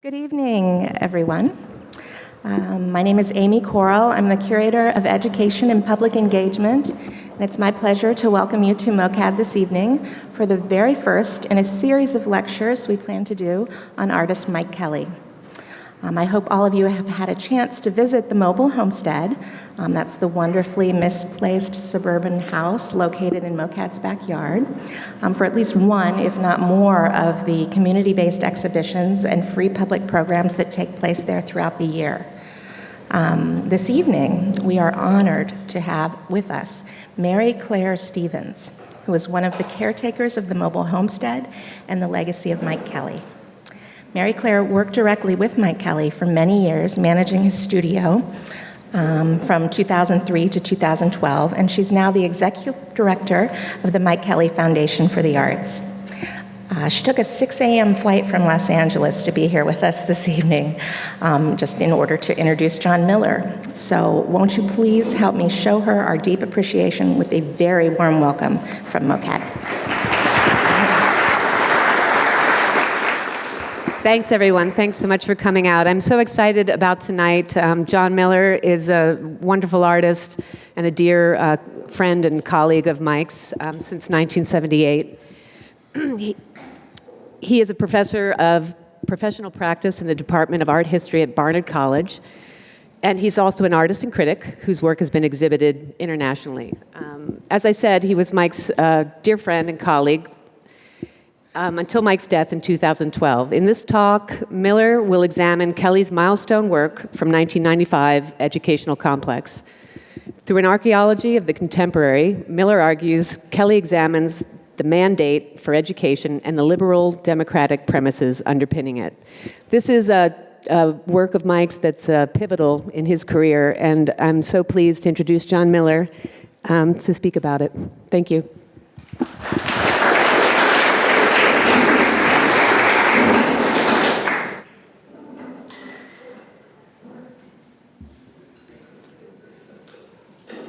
Good evening, everyone. My name is Amy Coral. I'm the Curator of Education and Public Engagement, and it's my pleasure to welcome you to MOCAD this evening for the very first in a series of lectures we plan to do on artist Mike Kelley. I hope all of you have had a chance to visit the mobile homestead. That's the wonderfully misplaced suburban house located in MOCAD's backyard for at least one, if not more, of the community-based exhibitions and free public programs that take place there throughout the year. This evening, we are honored to have with us Mary Claire Stevens, who is one of the caretakers of the mobile homestead and the legacy of Mike Kelley. Mary Claire worked directly with Mike Kelley for many years, managing his studio from 2003 to 2012, and she's now the executive director of the Mike Kelley Foundation for the Arts. She took a 6 a.m. flight from Los Angeles to be here with us this evening, just in order to introduce John Miller. So won't you please help me show her our deep appreciation with a very warm welcome from MOCAD. Thanks, everyone. Thanks so much for coming out. I'm so excited about tonight. John Miller is a wonderful artist and a dear friend and colleague of Mike's since 1978. He is a professor of professional practice in the Department of Art History at Barnard College, and he's also an artist and critic whose work has been exhibited internationally. As I said, he was Mike's dear friend and colleague until Mike's death in 2012. In this talk, Miller will examine Kelley's milestone work from 1995, Educational Complex. Through an archaeology of the contemporary, Miller argues Kelley examines the mandate for education and the liberal democratic premises underpinning it. This is a work of Mike's that's pivotal in his career, and I'm so pleased to introduce John Miller to speak about it. Thank you.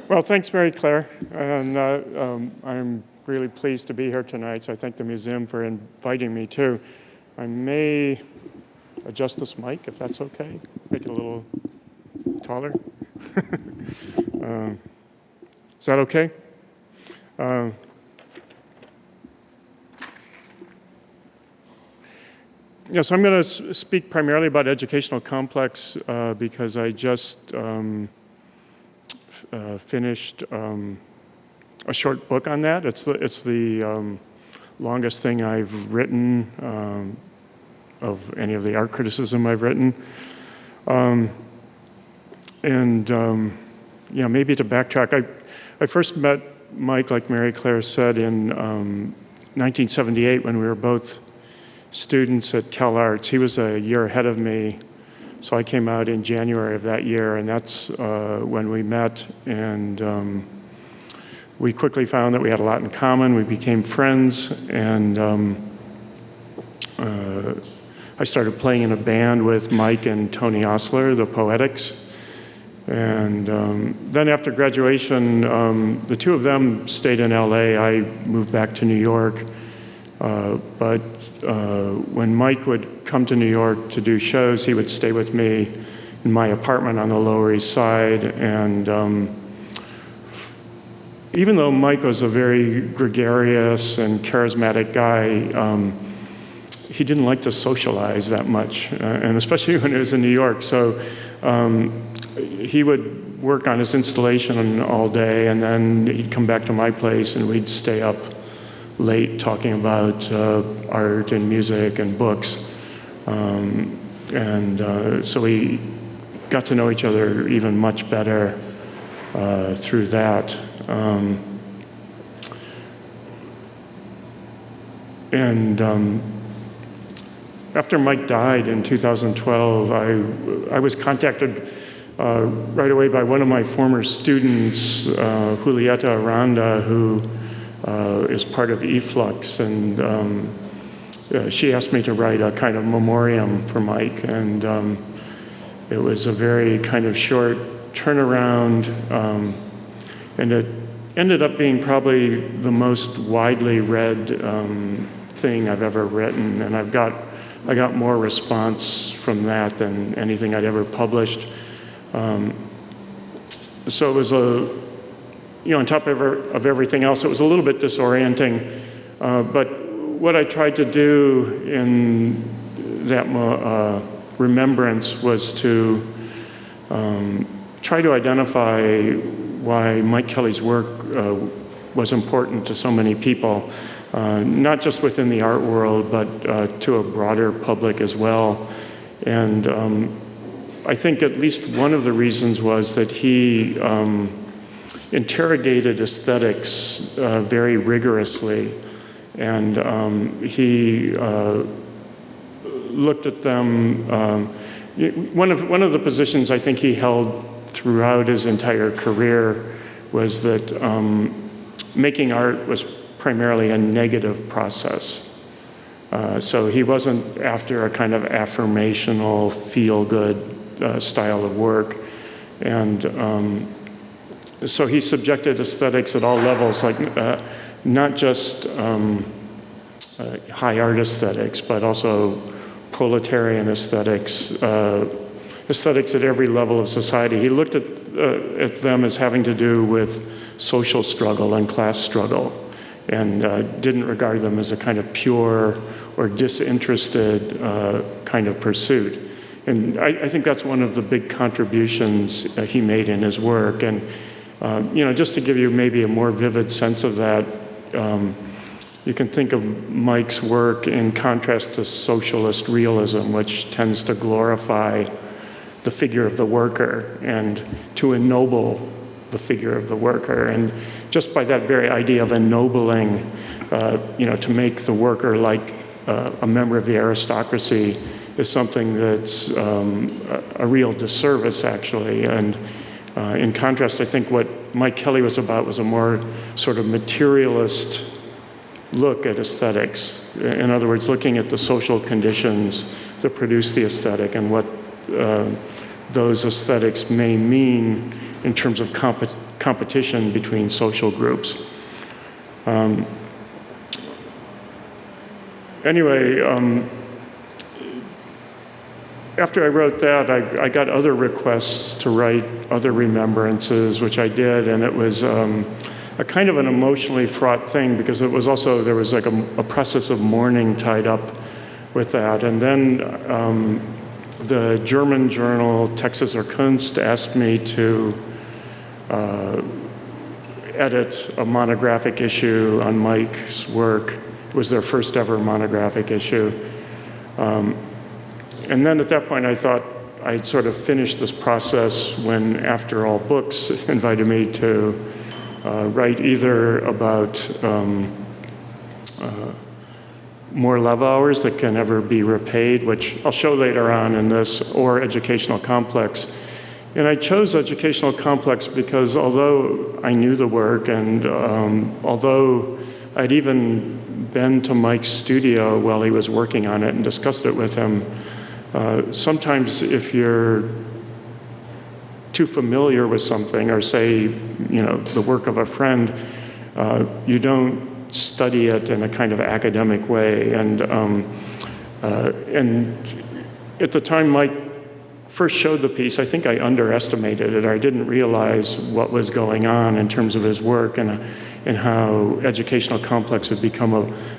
Well, thanks, Mary Claire, and I'm really pleased to be here tonight, so I thank the museum for inviting me too. I may adjust this mic, if that's okay, make it a little taller. Is that okay? Yes, I'm going to speak primarily about Educational Complex because I just finished a short book on that. It's the longest thing I've written of any of the art criticism I've written. Maybe to backtrack, I first met Mike, like Mary Claire said, in 1978 when we were both students at Cal Arts. He was a year ahead of me. So I came out in January of that year, and that's when we met, and we quickly found that we had a lot in common. We became friends, and I started playing in a band with Mike and Tony Osler, the Poetics. And then after graduation, the two of them stayed in LA. I moved back to New York. But when Mike would come to New York to do shows, he would stay with me in my apartment on the Lower East Side. And even though Mike was a very gregarious and charismatic guy, he didn't like to socialize that much, and especially when he was in New York. So he would work on his installation all day, and then he'd come back to my place, and we'd stay up late talking about art and music and books. So we got to know each other even much better through that. After Mike died in 2012, I was contacted right away by one of my former students, Julieta Aranda, who is part of Efflux, and she asked me to write a kind of memoriam for Mike, and it was a very kind of short turnaround, and it ended up being probably the most widely read thing I've ever written, and I've got I got more response from that than anything I'd ever published. So it was on top of everything else, it was a little bit disorienting. But what I tried to do in that remembrance was to try to identify why Mike Kelley's work was important to so many people, not just within the art world, but to a broader public as well. And I think at least one of the reasons was that he interrogated aesthetics very rigorously, and he looked at them. One of the positions I think he held throughout his entire career was that making art was primarily a negative process. So he wasn't after a kind of affirmational, feel-good style of work. And so he subjected aesthetics at all levels, like not just high art aesthetics, but also proletarian aesthetics, aesthetics at every level of society. He looked at them as having to do with social struggle and class struggle, and didn't regard them as a kind of pure or disinterested kind of pursuit. And I think that's one of the big contributions he made in his work. And just to give you maybe a more vivid sense of that, you can think of Mike's work in contrast to socialist realism, which tends to glorify the figure of the worker and to ennoble the figure of the worker. And just by that very idea of ennobling, to make the worker like a member of the aristocracy is something that's a real disservice, actually. And in contrast, I think what Mike Kelley was about was a more sort of materialist look at aesthetics. In other words, looking at the social conditions that produce the aesthetic and what those aesthetics may mean in terms of competition between social groups. After I wrote that, I got other requests to write other remembrances, which I did, and it was a kind of an emotionally fraught thing, because it was also, there was like a process of mourning tied up with that. And then the German journal Texas Kunst asked me to edit a monographic issue on Mike's work. It was their first ever monographic issue. And then at that point I thought I'd sort of finished this process when After All Books invited me to write either about more love hours that can never be repaid, which I'll show later on in this, or educational complex. And I chose educational complex because although I knew the work, and although I'd even been to Mike's studio while he was working on it and discussed it with him, sometimes if you're too familiar with something, or say, the work of a friend, you don't study it in a kind of academic way. And at the time Mike first showed the piece, I think I underestimated it. I didn't realize what was going on in terms of his work and how educational complex had become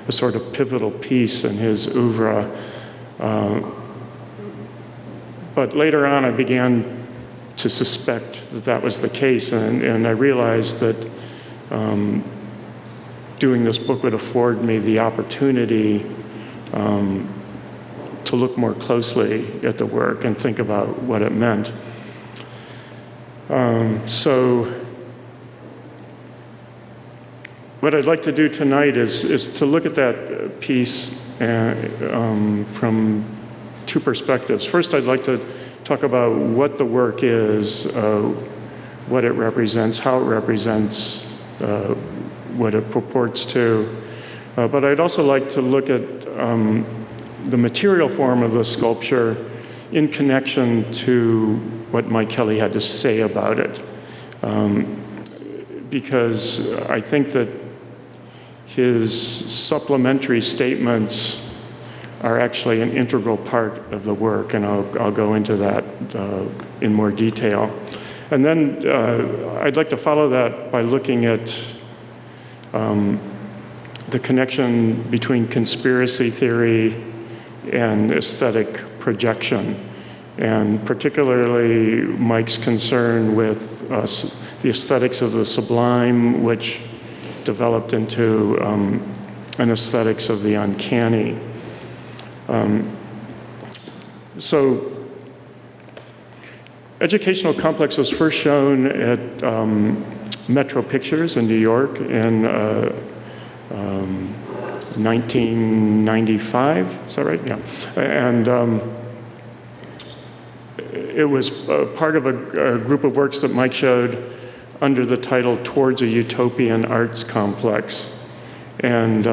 a sort of pivotal piece in his oeuvre. But later on, I began to suspect that that was the case, and I realized that doing this book would afford me the opportunity to look more closely at the work and think about what it meant. So what I'd like to do tonight is to look at that piece from two perspectives. First, I'd like to talk about what the work is, what it represents, how it represents what it purports to. But I'd also like to look at the material form of the sculpture in connection to what Mike Kelley had to say about it. Because I think that his supplementary statements are actually an integral part of the work, and I'll go into that in more detail. And then I'd like to follow that by looking at the connection between conspiracy theory and aesthetic projection, and particularly Mike's concern with the aesthetics of the sublime, which developed into an aesthetics of the uncanny. So Educational Complex was first shown at Metro Pictures in New York in 1995, is that right? Yeah. And it was part of a group of works that Mike showed under the title Towards a Utopian Arts Complex. And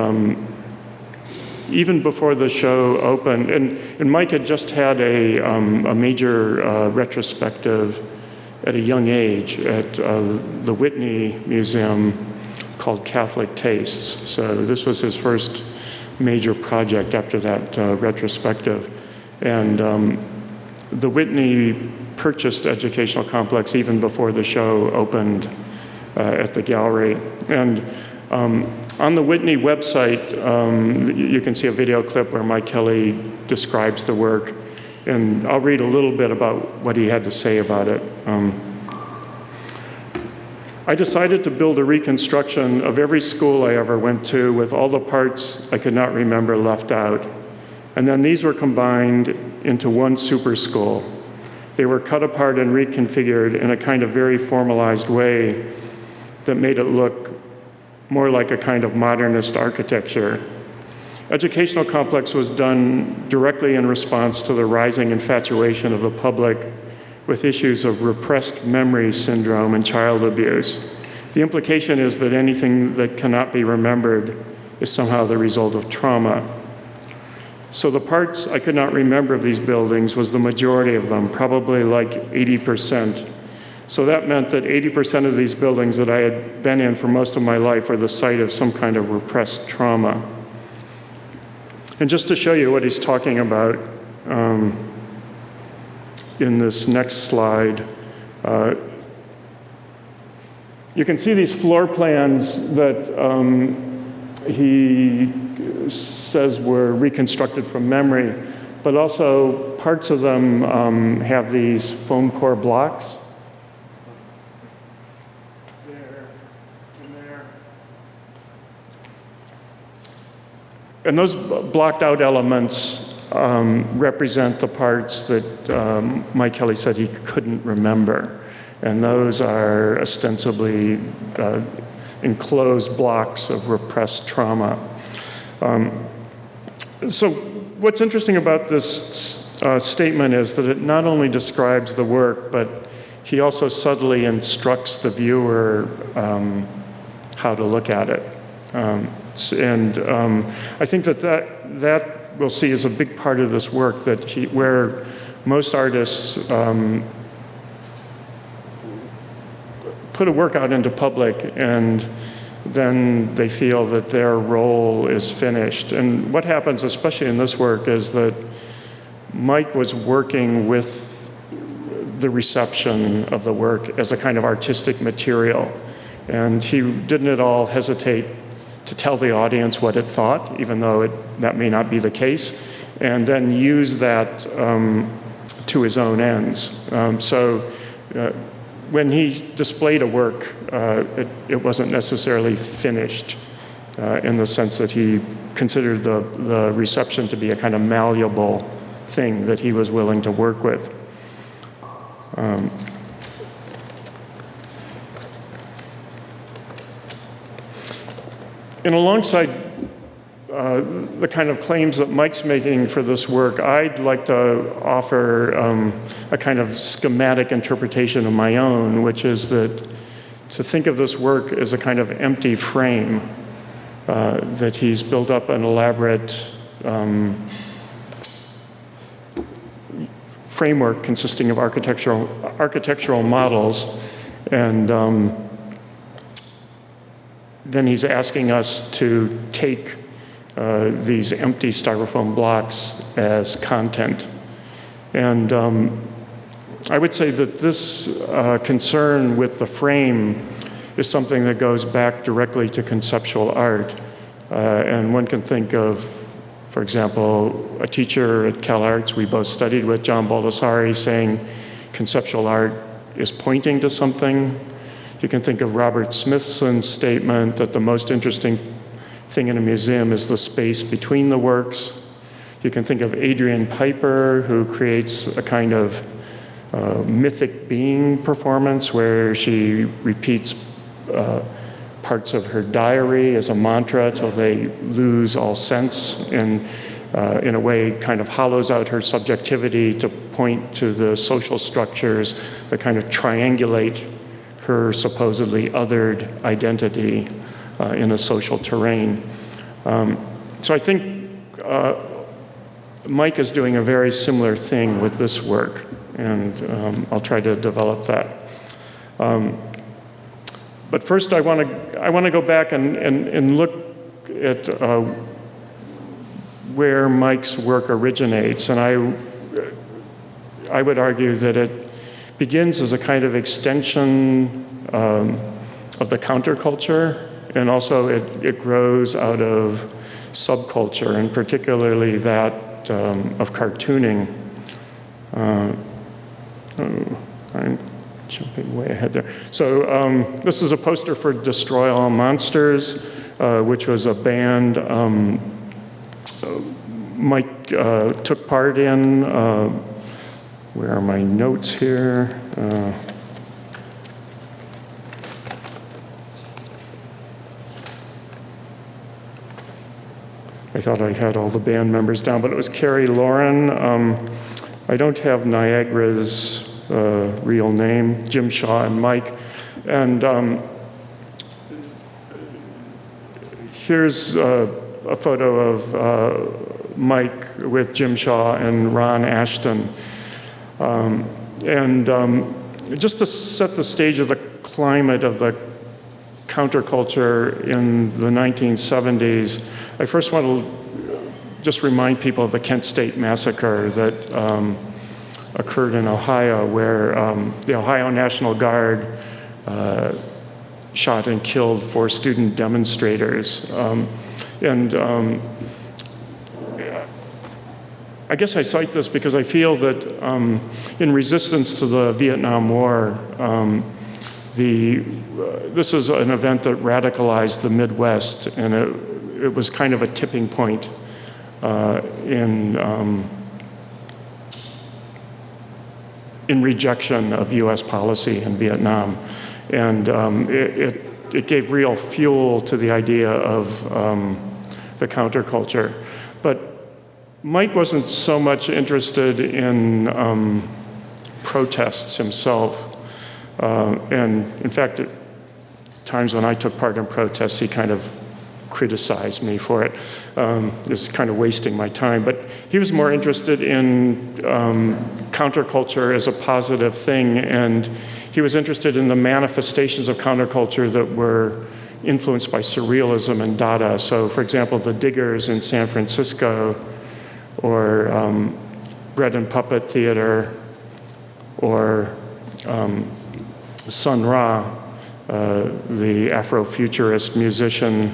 even before the show opened, and Mike had just had a major retrospective at a young age at the Whitney Museum called Catholic Tastes. So this was his first major project after that retrospective. And the Whitney purchased Educational Complex even before the show opened at the gallery. And on the Whitney website, you can see a video clip where Mike Kelley describes the work, and I'll read a little bit about what he had to say about it. I decided to build a reconstruction of every school I ever went to with all the parts I could not remember left out. And then these were combined into one super school. They were cut apart and reconfigured in a kind of very formalized way that made it look more like a kind of modernist architecture. Educational Complex was done directly in response to the rising infatuation of the public with issues of repressed memory syndrome and child abuse. The implication is that anything that cannot be remembered is somehow the result of trauma. So the parts I could not remember of these buildings was the majority of them, probably like 80%. So that meant that 80% of these buildings that I had been in for most of my life were the site of some kind of repressed trauma. And just to show you what he's talking about, in this next slide, you can see these floor plans that he says were reconstructed from memory, but also parts of them have these foam core blocks. There and there. And those blocked out elements represent the parts that Mike Kelley said he couldn't remember. And those are ostensibly enclosed blocks of repressed trauma. So what's interesting about this statement is that it not only describes the work, but he also subtly instructs the viewer how to look at it. I think that we'll see is a big part of this work, that where most artists put a work out into public and then they feel that their role is finished. And what happens, especially in this work, is that Mike was working with the reception of the work as a kind of artistic material. And he didn't at all hesitate to tell the audience what it thought, even though that may not be the case, and then use that to his own ends. When he displayed a work, it wasn't necessarily finished in the sense that he considered the reception to be a kind of malleable thing that he was willing to work with. And alongside the kind of claims that Mike's making for this work, I'd like to offer a kind of schematic interpretation of my own, which is that to think of this work as a kind of empty frame, that he's built up an elaborate framework consisting of architectural models, and then he's asking us to take these empty styrofoam blocks as content. And I would say that this concern with the frame is something that goes back directly to conceptual art. And one can think of, for example, a teacher at CalArts we both studied with, John Baldessari, saying conceptual art is pointing to something. You can think of Robert Smithson's statement that the most interesting thing in a museum is the space between the works. You can think of Adrian Piper, who creates a kind of mythic being performance where she repeats parts of her diary as a mantra till they lose all sense, and in a way kind of hollows out her subjectivity to point to the social structures that kind of triangulate her supposedly othered identity in a social terrain. So I think Mike is doing a very similar thing with this work, and I'll try to develop that. But first, I want to go back and look at where Mike's work originates, and I would argue that it begins as a kind of extension of the counterculture, and also it grows out of subculture, and particularly that of cartooning. I'm jumping way ahead there. So this is a poster for Destroy All Monsters, which was a band Mike took part in. Where are my notes here? I thought I had all the band members down, but it was Carrie Lauren. I don't have Niagara's real name, Jim Shaw and Mike. And here's a photo of Mike with Jim Shaw and Ron Ashton. Just to set the stage of the climate of the counterculture in the 1970s, I first want to just remind people of the Kent State Massacre that occurred in Ohio, where the Ohio National Guard shot and killed 4 student demonstrators. I guess I cite this because I feel that in resistance to the Vietnam War, this is an event that radicalized the Midwest, and it was kind of a tipping point in rejection of U.S. policy in Vietnam. And it gave real fuel to the idea of the counterculture. But Mike wasn't so much interested in protests himself. And in fact, at times when I took part in protests, he kind of criticized me for it. It's kind of wasting my time. But he was more interested in counterculture as a positive thing, and he was interested in the manifestations of counterculture that were influenced by surrealism and Dada. So, for example, the Diggers in San Francisco, or Bread and Puppet Theater, or Sunhwa, the Afrofuturist musician.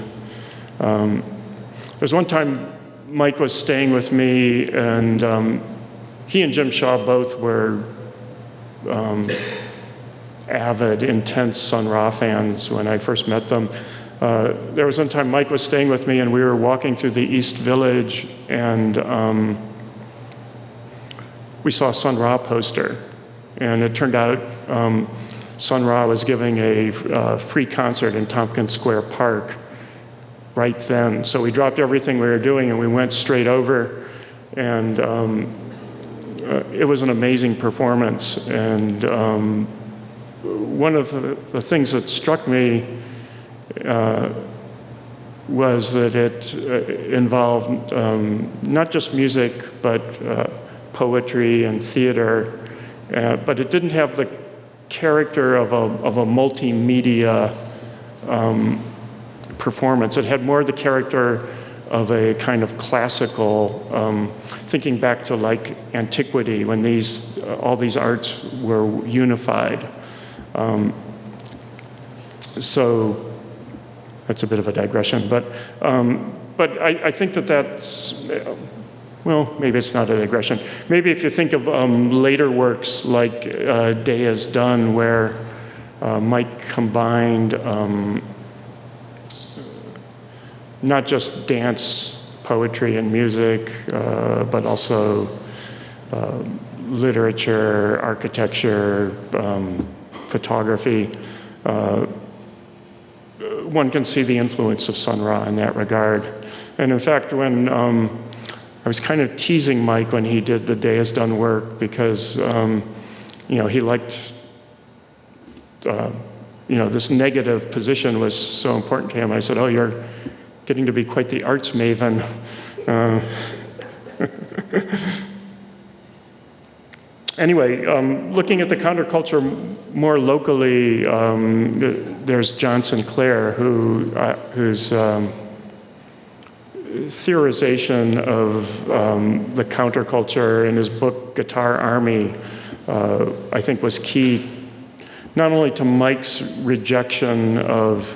There's one time Mike was staying with me, and he and Jim Shaw both were avid, intense Sunhwa fans when I first met them. There was one time Mike was staying with me, and we were walking through the East Village, and we saw a Sunhwa poster. And it turned out Sunhwa was giving a free concert in Tompkins Square Park right then. So we dropped everything we were doing, and we went straight over, and it was an amazing performance. And one of the things that struck me was that it involved not just music, but poetry and theater, but it didn't have the character of a multimedia performance. It had more the character of a kind of classical, thinking back to like antiquity when all these arts were unified. So that's a bit of a digression, but I think that's, well, maybe it's not a digression. Maybe if you think of later works like Day is Done, where Mike combined not just dance, poetry, and music, but also literature, architecture, photography. One can see the influence of Sunhwa in that regard. And in fact, when I was kind of teasing Mike when he did the Day is Done work because, he liked, this negative position was so important to him. I said, oh, you're getting to be quite the arts maven. Anyway, looking at the counterculture more locally, there's John Sinclair, whose theorization of the counterculture in his book Guitar Army, I think was key not only to Mike's rejection of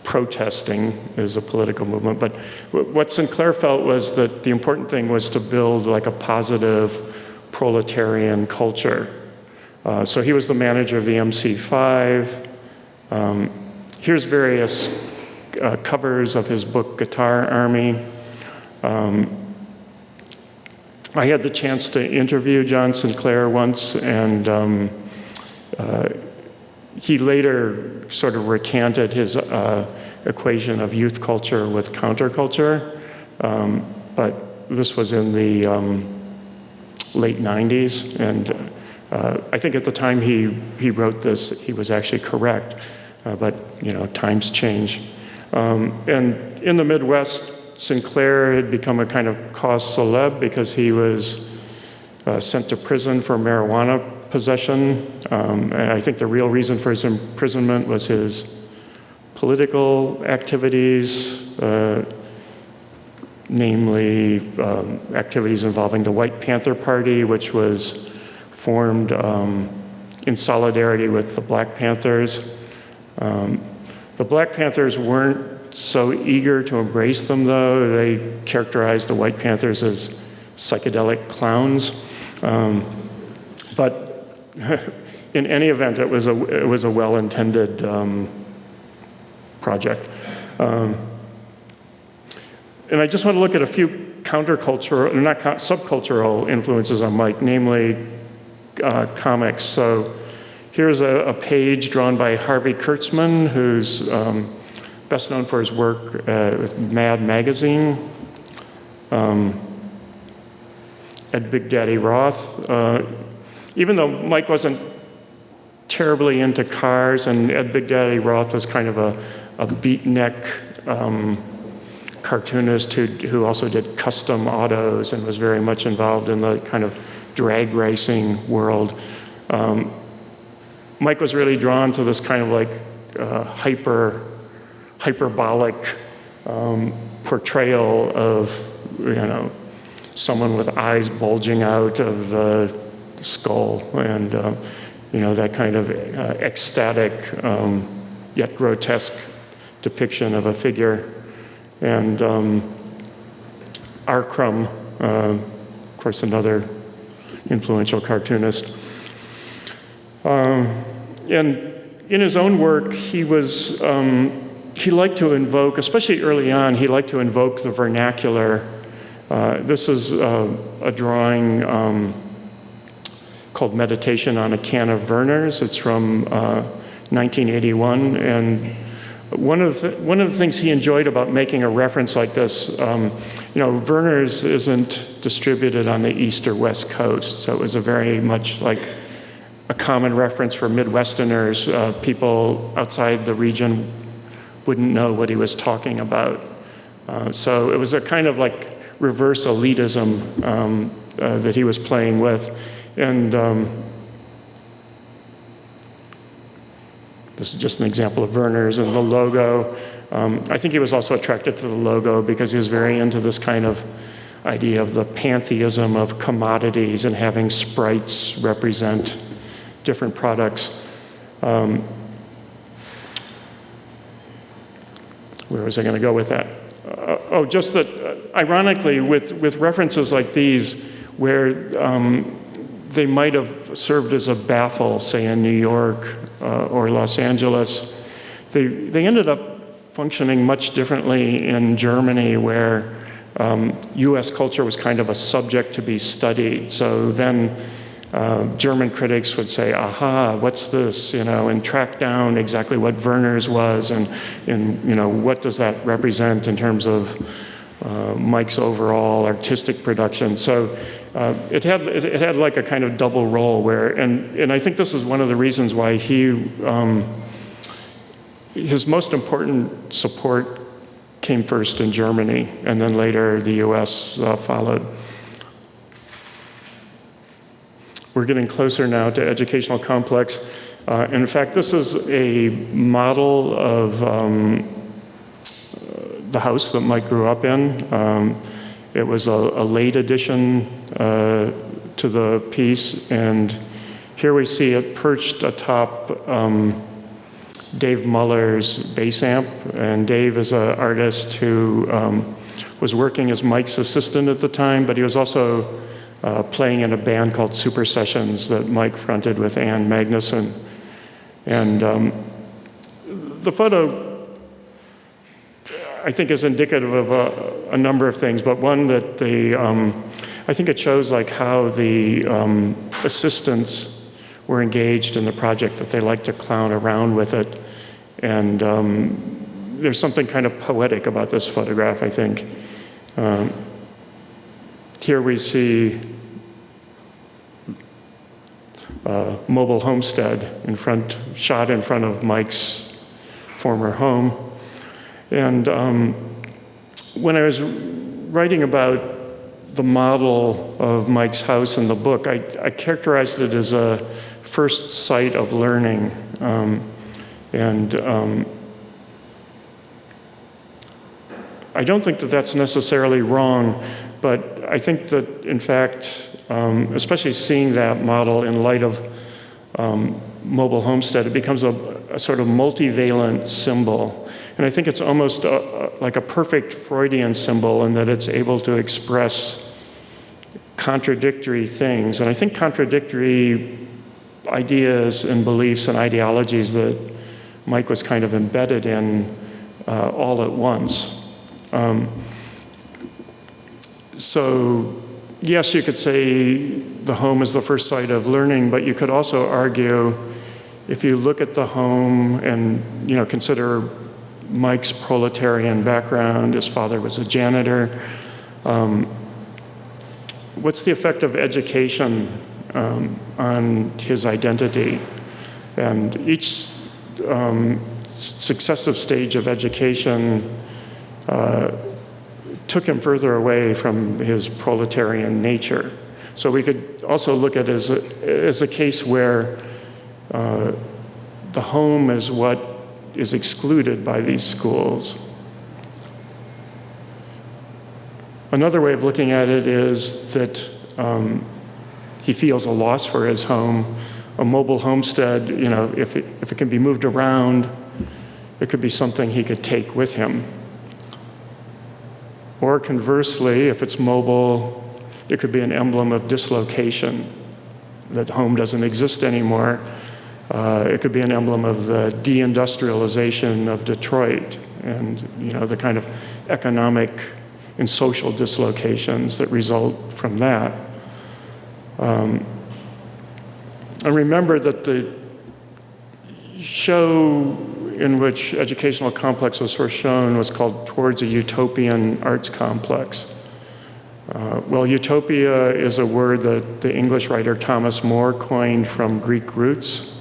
protesting as a political movement, but what Sinclair felt was that the important thing was to build like a positive proletarian culture. So he was the manager of the MC5. Here's various covers of his book Guitar Army. I had the chance to interview John Sinclair once, and he later sort of recanted his equation of youth culture with counterculture, but this was in the late 90s, and I think at the time he wrote this, he was actually correct, but times change. And in the Midwest, Sinclair had become a kind of cause célèbre because he was sent to prison for marijuana possession. And I think the real reason for his imprisonment was his political activities, namely activities involving the White Panther Party, which was formed in solidarity with the Black Panthers. The Black Panthers weren't so eager to embrace them, though. They characterized the White Panthers as psychedelic clowns. But in any event, it was a well-intended project. And I just want to look at a few countercultural, subcultural influences on Mike, namely comics. So here's a page drawn by Harvey Kurtzman, who's best known for his work with Mad Magazine. Ed Big Daddy Roth. Even though Mike wasn't terribly into cars, and Ed Big Daddy Roth was kind of a beatnik cartoonist who also did custom autos and was very much involved in the kind of drag racing world. Mike was really drawn to this kind of like hyperbolic portrayal of someone with eyes bulging out of the skull, and that kind of ecstatic yet grotesque depiction of a figure. And Arkrum, of course, another influential cartoonist. And in his own work, he liked to invoke, especially early on, he liked to invoke the vernacular. This is a drawing called Meditation on a Can of Vernors. It's from 1981, and one of the things he enjoyed about making a reference like this, Vernors isn't distributed on the east or west coast, so it was a very much like a common reference for Midwesterners. People outside the region wouldn't know what he was talking about. So it was a kind of like reverse elitism that he was playing with. And this is just an example of Vernors and the logo. I think he was also attracted to the logo because he was very into this kind of idea of the pantheism of commodities and having sprites represent different products. Where was I going to go with that? Just that, ironically, with references like these, where they might have served as a baffle, say in New York or Los Angeles, they ended up functioning much differently in Germany, where US culture was kind of a subject to be studied. So then German critics would say, aha, what's this, and track down exactly what Vernors was and what does that represent in terms of Mike's overall artistic production. So it had like a kind of double role where, and I think this is one of the reasons why his most important support came first in Germany, and then later the US followed. We're getting closer now to educational complex. In fact, this is a model of the house that Mike grew up in. It was a late addition to the piece, and here we see it perched atop Dave Muller's bass amp, and Dave is an artist who was working as Mike's assistant at the time, but he was also playing in a band called Super Sessions that Mike fronted with Ann Magnuson. And the photo, I think, is indicative of a number of things, but one that I think it shows like how the assistants were engaged in the project, that they liked to clown around with it. And there's something kind of poetic about this photograph, I think. Here we see mobile homestead shot in front of Mike's former home. And when I was writing about the model of Mike's house in the book, I characterized it as a first site of learning. I don't think that that's necessarily wrong, but I think that, in fact, especially seeing that model in light of mobile homestead, it becomes a sort of multivalent symbol. And I think it's almost like a perfect Freudian symbol in that it's able to express contradictory things. And I think contradictory ideas and beliefs and ideologies that Mike was kind of embedded in all at once. So yes, you could say the home is the first site of learning, but you could also argue, if you look at the home and consider Mike's proletarian background, his father was a janitor, what's the effect of education on his identity? And each successive stage of education took him further away from his proletarian nature. So we could also look at it as a case where the home is what is excluded by these schools. Another way of looking at it is that he feels a loss for his home. A mobile homestead, if it can be moved around, it could be something he could take with him. Or conversely, if it's mobile, it could be an emblem of dislocation, that home doesn't exist anymore. It could be an emblem of the deindustrialization of Detroit and the kind of economic and social dislocations that result from that. And remember that the show in which Educational Complex was first shown was called Towards a Utopian Arts Complex. Well, utopia is a word that the English writer Thomas More coined from Greek roots.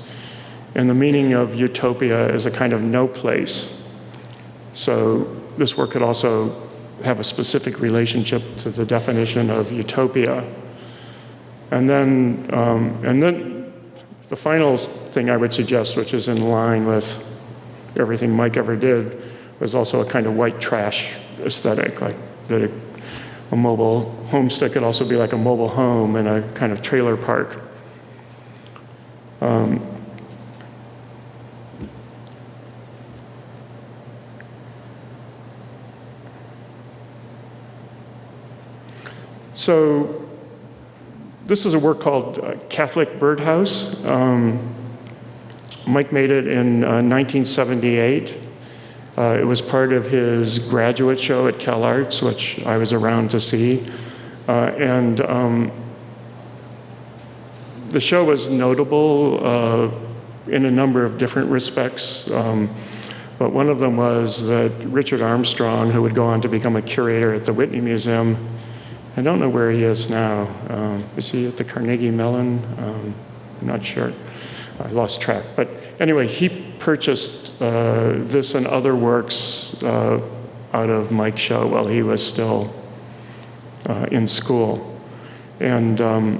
And the meaning of utopia is a kind of no place. So this work could also have a specific relationship to the definition of utopia. And then the final thing I would suggest, which is in line with everything Mike ever did, was also a kind of white trash aesthetic, like that a mobile homestead could also be like a mobile home in a kind of trailer park. So this is a work called Catholic Birdhouse. Mike made it in 1978. It was part of his graduate show at CalArts, which I was around to see. The show was notable in a number of different respects. But one of them was that Richard Armstrong, who would go on to become a curator at the Whitney Museum, I don't know where he is now. Is he at the Carnegie Mellon? I'm not sure. I lost track. But anyway, he purchased this and other works out of Mike's show while he was still in school. And on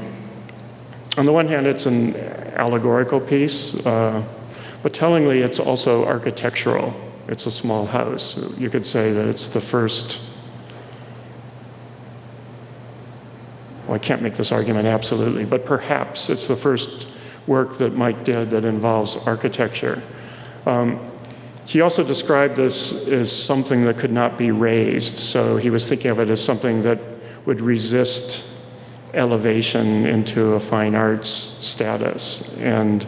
the one hand, it's an allegorical piece, but tellingly, it's also architectural. It's a small house. You could say that it's the first. Well, I can't make this argument absolutely, but perhaps it's the first work that Mike did that involves architecture. He also described this as something that could not be raised, so he was thinking of it as something that would resist elevation into a fine arts status. And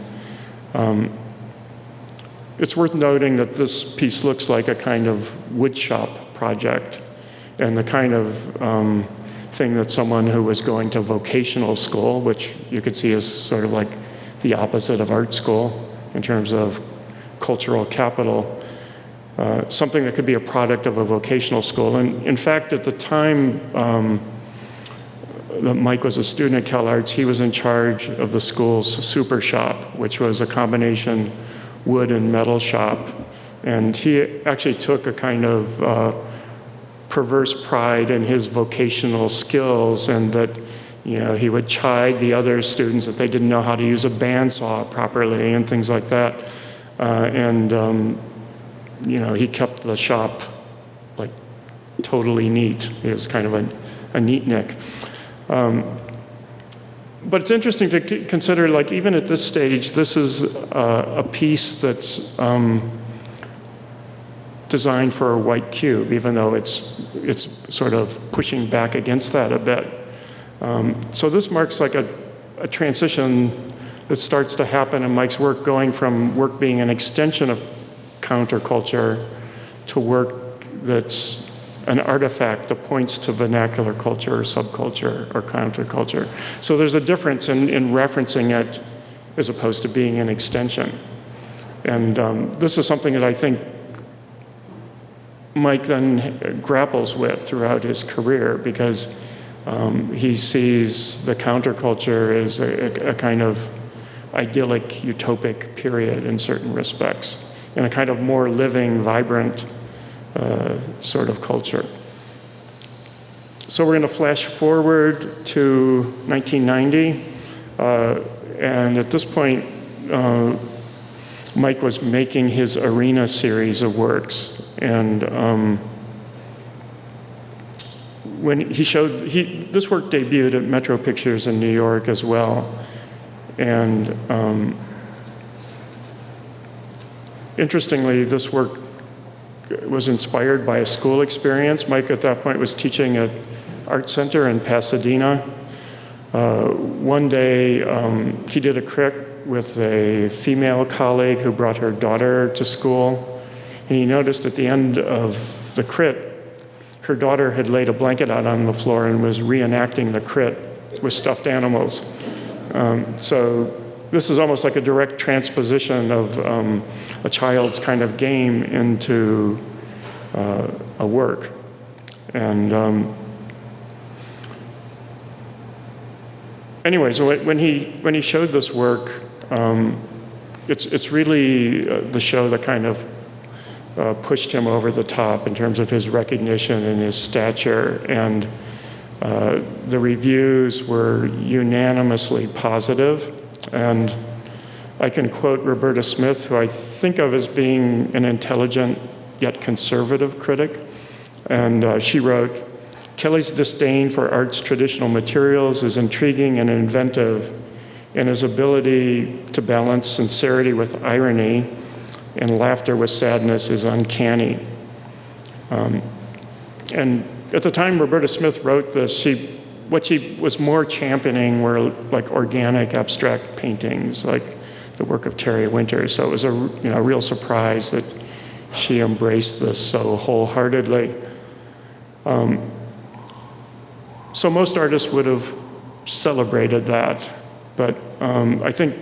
it's worth noting that this piece looks like a kind of woodshop project, and the kind of thing that someone who was going to vocational school, which you could see as sort of like the opposite of art school in terms of cultural capital, something that could be a product of a vocational school. And in fact, at the time that Mike was a student at CalArts, he was in charge of the school's super shop, which was a combination wood and metal shop. And he actually took a kind of perverse pride in his vocational skills, and that, you know, he would chide the other students that they didn't know how to use a bandsaw properly and things like that. You know, he kept the shop like totally neat. He was kind of a neatnik. But it's interesting to consider, like, even at this stage, this is a piece that's designed for a white cube, even though it's sort of pushing back against that a bit. So this marks like a transition that starts to happen in Mike's work, going from work being an extension of counterculture to work that's an artifact that points to vernacular culture or subculture or counterculture. So there's a difference in referencing it as opposed to being an extension. And this is something that I think Mike then grapples with throughout his career, because he sees the counterculture as a kind of idyllic, utopic period in certain respects, in a kind of more living, vibrant sort of culture. So we're going to flash forward to 1990, and at this point, Mike was making his Arena series of works, and when he showed, this work debuted at Metro Pictures in New York as well, and interestingly, this work was inspired by a school experience. Mike at that point was teaching at Art Center in Pasadena. One day, he did a critic with a female colleague who brought her daughter to school, and he noticed at the end of the crit, her daughter had laid a blanket out on the floor and was reenacting the crit with stuffed animals. So this is almost like a direct transposition of a child's kind of game into a work. And anyway, so when he showed this work, it's really the show that kind of pushed him over the top in terms of his recognition and his stature, and the reviews were unanimously positive. And I can quote Roberta Smith, who I think of as being an intelligent yet conservative critic. And she wrote, Kelley's disdain for art's traditional materials is intriguing and inventive, and his ability to balance sincerity with irony and laughter with sadness is uncanny. And at the time Roberta Smith wrote this, what she was more championing were like organic abstract paintings, like the work of Terry Winters. So it was a real surprise that she embraced this so wholeheartedly. So most artists would have celebrated that, but I think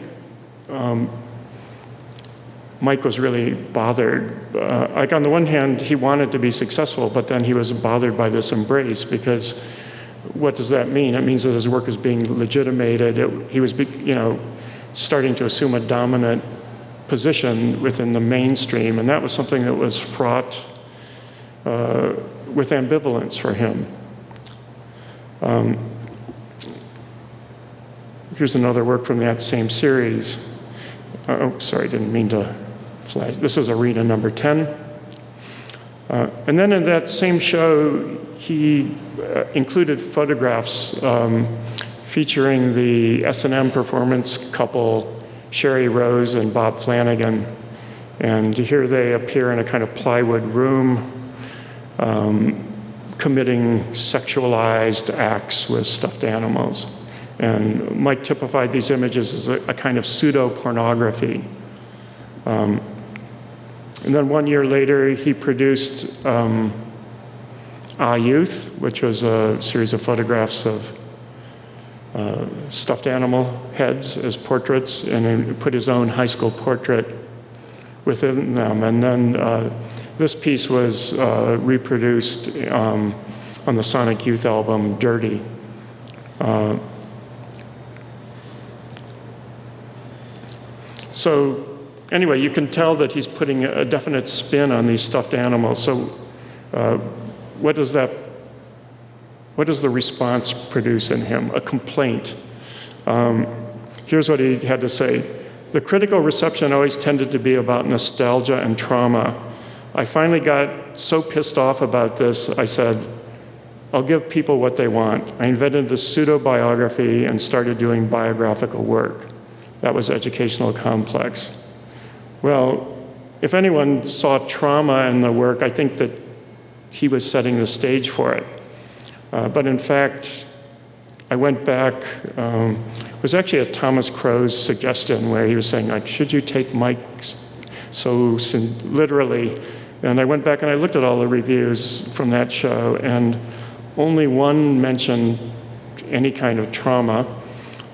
Mike was really bothered. Like on the one hand, he wanted to be successful, but then he was bothered by this embrace, because what does that mean? It means that his work is being legitimated. He was, starting to assume a dominant position within the mainstream, and that was something that was fraught with ambivalence for him. Here's another work from that same series. Oh, sorry, didn't mean to flash. This is Arena number 10. And then in that same show, he included photographs featuring the S&M performance couple, Sherry Rose and Bob Flanagan. And here they appear in a kind of plywood room, committing sexualized acts with stuffed animals. And Mike typified these images as a kind of pseudo-pornography. And then 1 year later, he produced Youth, which was a series of photographs of stuffed animal heads as portraits, and he put his own high school portrait within them. And then this piece was reproduced on the Sonic Youth album, Dirty. So anyway, you can tell that he's putting a definite spin on these stuffed animals. So what does the response produce in him? A complaint. Here's what he had to say. The critical reception always tended to be about nostalgia and trauma. I finally got so pissed off about this, I said, I'll give people what they want. I invented this pseudo-biography and started doing biographical work. That was educational complex. Well, if anyone saw trauma in the work, I think that he was setting the stage for it. But in fact, I went back, it was actually a Thomas Crowe's suggestion where he was saying, like, should you take Mike so literally? And I went back and I looked at all the reviews from that show, and only one mentioned any kind of trauma.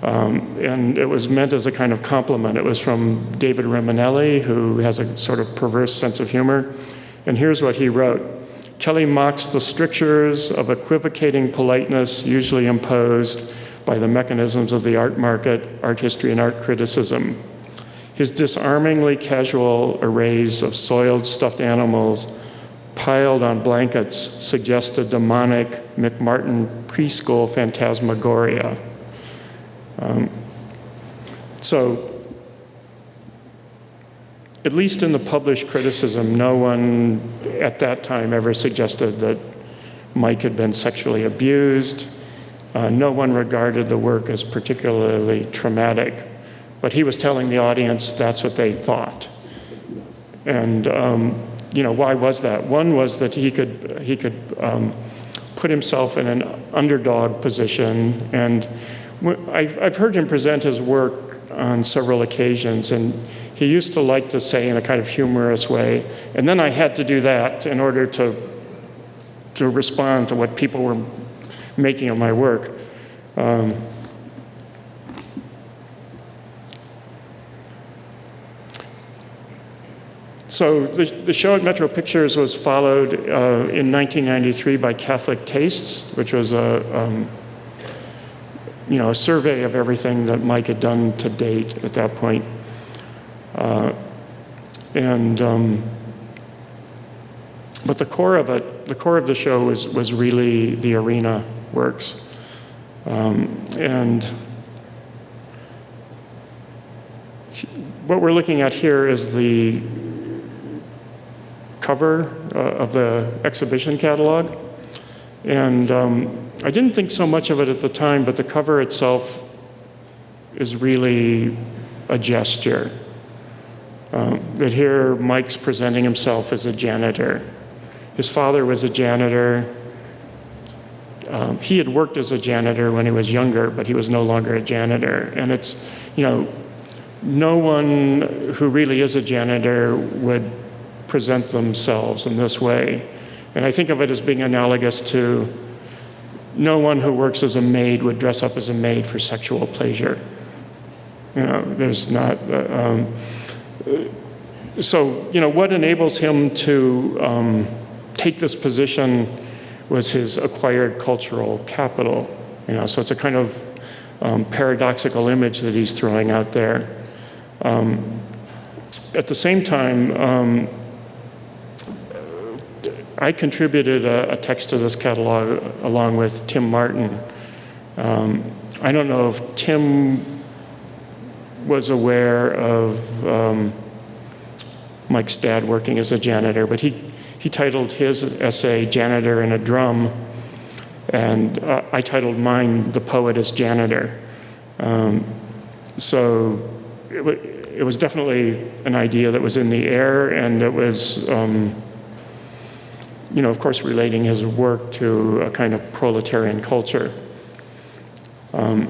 And it was meant as a kind of compliment. It was from David Rimonelli, who has a sort of perverse sense of humor. And here's what he wrote. Kelley mocks the strictures of equivocating politeness usually imposed by the mechanisms of the art market, art history, and art criticism. His disarmingly casual arrays of soiled stuffed animals piled on blankets suggest a demonic McMartin preschool phantasmagoria. So, at least in the published criticism, no one at that time ever suggested that Mike had been sexually abused. No one regarded the work as particularly traumatic, but he was telling the audience that's what they thought. And why was that? One was that he could put himself in an underdog position, and I've heard him present his work on several occasions, and he used to like to say in a kind of humorous way, and then I had to do that in order to respond to what people were making of my work. So the show at Metro Pictures was followed in 1993 by Catholic Tastes, which was a survey of everything that Mike had done to date at that point. But the core of the show was really the arena works. And what we're looking at here is the cover of the exhibition catalog. And I didn't think so much of it at the time, but the cover itself is really a gesture. That here Mike's presenting himself as a janitor. His father was a janitor. He had worked as a janitor when he was younger, but he was no longer a janitor. And it's, no one who really is a janitor would present themselves in this way. And I think of it as being analogous to no one who works as a maid would dress up as a maid for sexual pleasure. There's not. So, what enables him to take this position was his acquired cultural capital. So it's a kind of paradoxical image that he's throwing out there. At the same time, I contributed a text to this catalog along with Tim Martin. I don't know if Tim was aware of Mike's dad working as a janitor, but he titled his essay "Janitor and a Drum," and I titled mine "The Poet as Janitor." So it was definitely an idea that was in the air, and it was, of course, relating his work to a kind of proletarian culture. I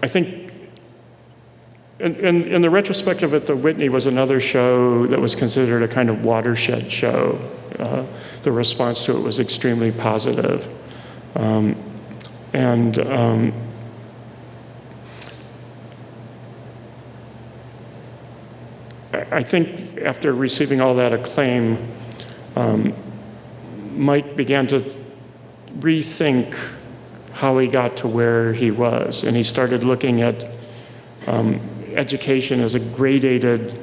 think in the retrospective at the Whitney was another show that was considered a kind of watershed show. The response to it was extremely positive. I think after receiving all that acclaim, Mike began to rethink how he got to where he was, and he started looking at education as a gradated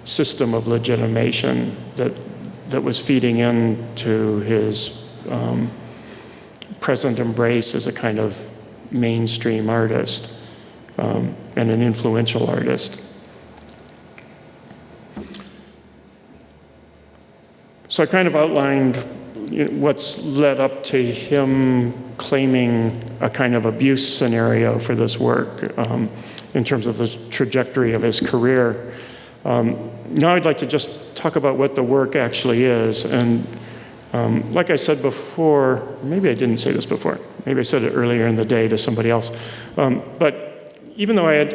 system of legitimation that was feeding into his present embrace as a kind of mainstream artist and an influential artist. So I kind of outlined what's led up to him claiming a kind of abuse scenario for this work in terms of the trajectory of his career. Now I'd like to just talk about what the work actually is. And like I said before, maybe I didn't say this before, maybe I said it earlier in the day to somebody else. But even though I had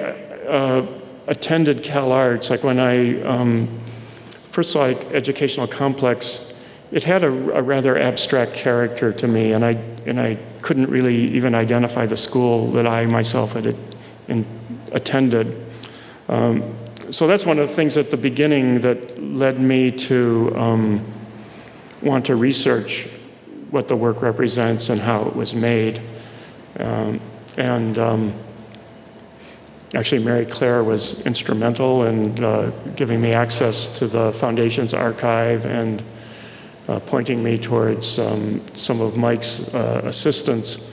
attended Cal Arts, like when I first saw Educational Complex, it had a rather abstract character to me, and I couldn't really even identify the school that I myself had attended. So that's one of the things at the beginning that led me to want to research what the work represents and how it was made. Actually, Mary Claire was instrumental in giving me access to the Foundation's archive and pointing me towards some of Mike's assistants.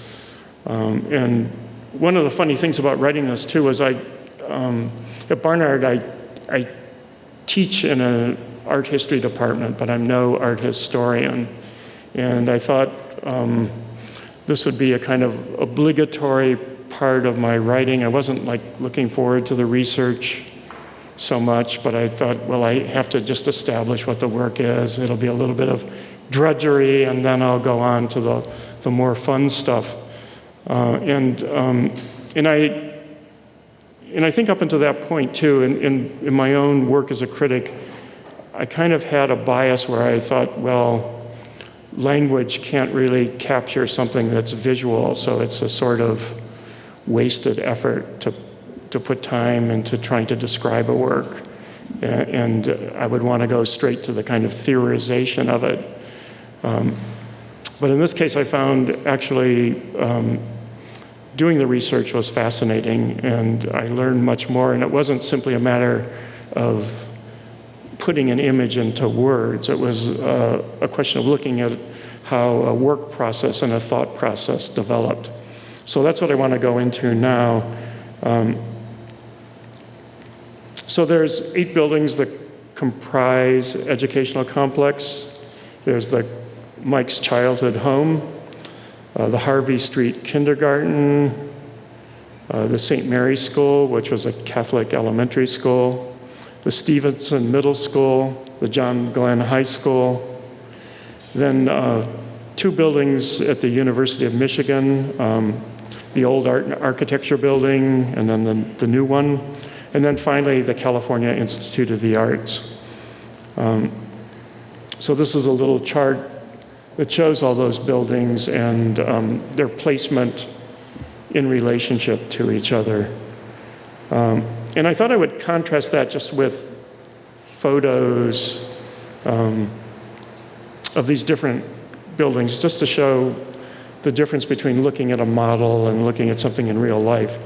And one of the funny things about writing this, too, was at Barnard, I teach in an art history department, but I'm no art historian. And I thought this would be a kind of obligatory part of my writing. I wasn't looking forward to the research so much, but I thought, well, I have to just establish what the work is. It'll be a little bit of drudgery, and then I'll go on to the more fun stuff. And I think up until that point too, in my own work as a critic, I kind of had a bias where I thought, well, language can't really capture something that's visual, so it's a sort of wasted effort to put time into trying to describe a work. And I would want to go straight to the kind of theorization of it. But in this case, I found actually doing the research was fascinating, and I learned much more. And it wasn't simply a matter of putting an image into words. It was a question of looking at how a work process and a thought process developed. So that's what I want to go into now. So there's 8 buildings. The comprise educational complex. There's the Mike's childhood home, the Harvey Street kindergarten, the St. Mary's School, which was a Catholic elementary school, the Stevenson Middle School, the John Glenn High School, then 2 buildings at the University of Michigan, the old art and architecture building, and then the new one, and then finally the California Institute of the Arts. So this is a little chart that shows all those buildings and their placement in relationship to each other. And I thought I would contrast that just with photos of these different buildings, just to show the difference between looking at a model and looking at something in real life.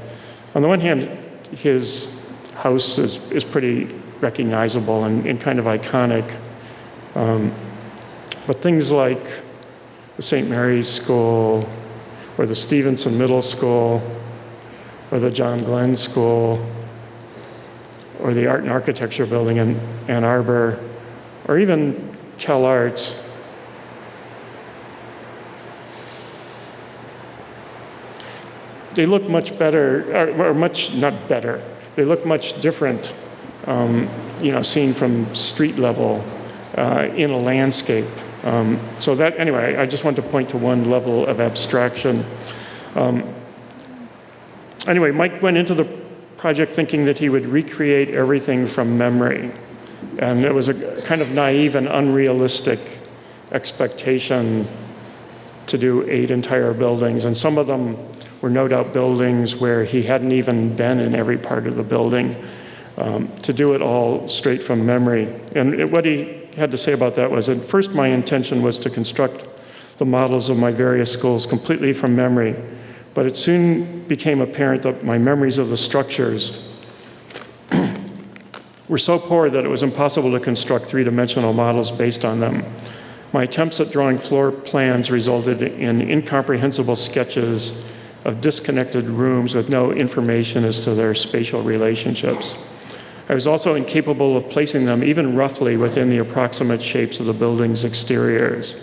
On the one hand, his house is pretty recognizable and kind of iconic. But things like the St. Mary's School, or the Stevenson Middle School, or the John Glenn School, or the Art and Architecture Building in Ann Arbor, or even Cal Arts, they look much better, or much, not better, they look much different, seen from street level in a landscape. So that, anyway, I just want to point to one level of abstraction. Anyway, Mike went into the project thinking that he would recreate everything from memory. And it was a kind of naive and unrealistic expectation to do 8 entire buildings. And some of them were no doubt buildings where he hadn't even been in every part of the building, to do it all straight from memory. And what he had to say about that was, at first my intention was to construct the models of my various schools completely from memory, but it soon became apparent that my memories of the structures were so poor that it was impossible to construct 3-dimensional models based on them. My attempts at drawing floor plans resulted in incomprehensible sketches of disconnected rooms with no information as to their spatial relationships. I was also incapable of placing them even roughly within the approximate shapes of the building's exteriors.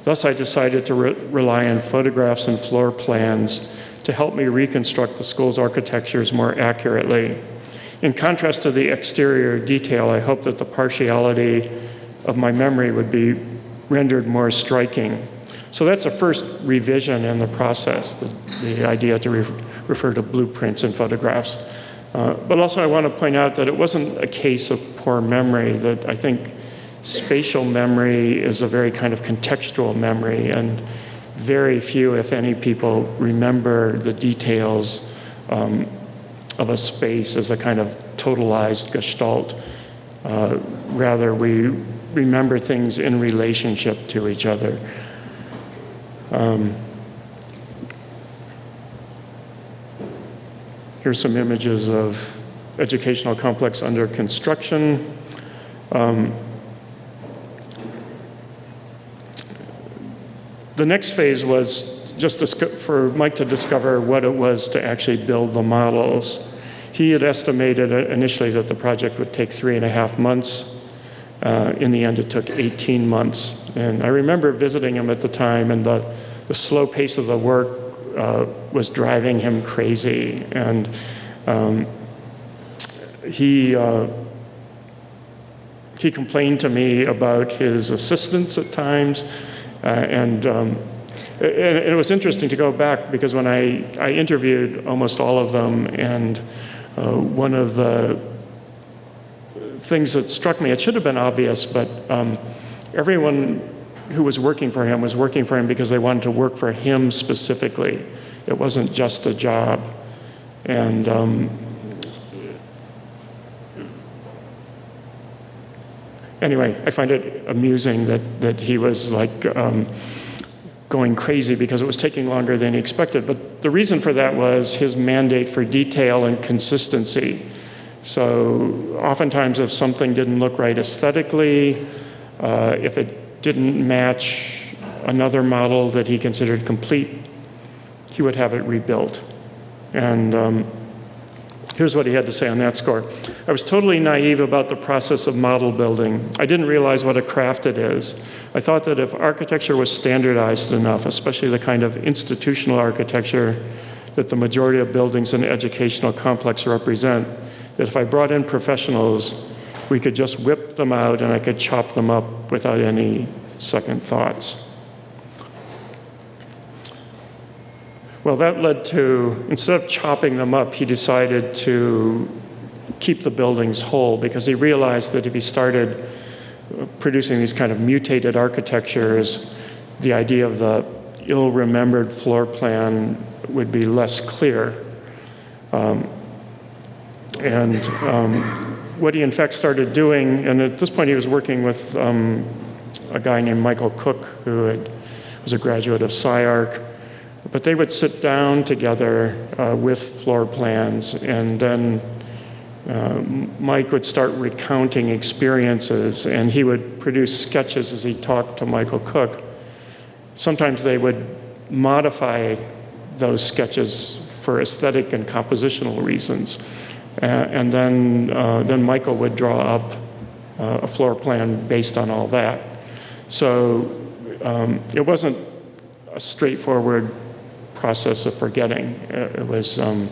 Thus, I decided to rely on photographs and floor plans to help me reconstruct the school's architectures more accurately. In contrast to the exterior detail, I hoped that the partiality of my memory would be rendered more striking. So that's a first revision in the process, the idea to refer to blueprints and photographs. But also I want to point out that it wasn't a case of poor memory, that I think spatial memory is a very kind of contextual memory, and very few, if any, people remember the details of a space as a kind of totalized gestalt. Rather, we remember things in relationship to each other. Here's some images of educational complex under construction. The next phase was just for Mike to discover what it was to actually build the models. He had estimated initially that the project would take 3.5 months. In the end, it took 18 months. And I remember visiting him at the time, and the slow pace of the work was driving him crazy. And he complained to me about his assistants at times. And it was interesting to go back, because when I interviewed almost all of them, and one of the things that struck me, it should have been obvious, but everyone who was working for him because they wanted to work for him specifically. It wasn't just a job. And anyway, I find it amusing that he was like going crazy because it was taking longer than he expected. But the reason for that was his mandate for detail and consistency. So oftentimes if something didn't look right aesthetically, if it didn't match another model that he considered complete, he would have it rebuilt. And Here's what he had to say on that score. I was totally naive about the process of model building. I didn't realize what a craft it is. I thought that if architecture was standardized enough, especially the kind of institutional architecture that the majority of buildings in the educational complex represent, that if I brought in professionals, we could just whip them out and I could chop them up without any second thoughts. Well, that led to, instead of chopping them up, he decided to keep the buildings whole because he realized that if he started producing these kind of mutated architectures, the idea of the ill-remembered floor plan would be less clear. What he in fact started doing, and at this point he was working with a guy named Michael Cook, who was a graduate of SciArc, but they would sit down together with floor plans, and then Mike would start recounting experiences, and he would produce sketches as he talked to Michael Cook. Sometimes they would modify those sketches for aesthetic and compositional reasons. And then Michael would draw up a floor plan based on all that. So it wasn't a straightforward process of forgetting. It was a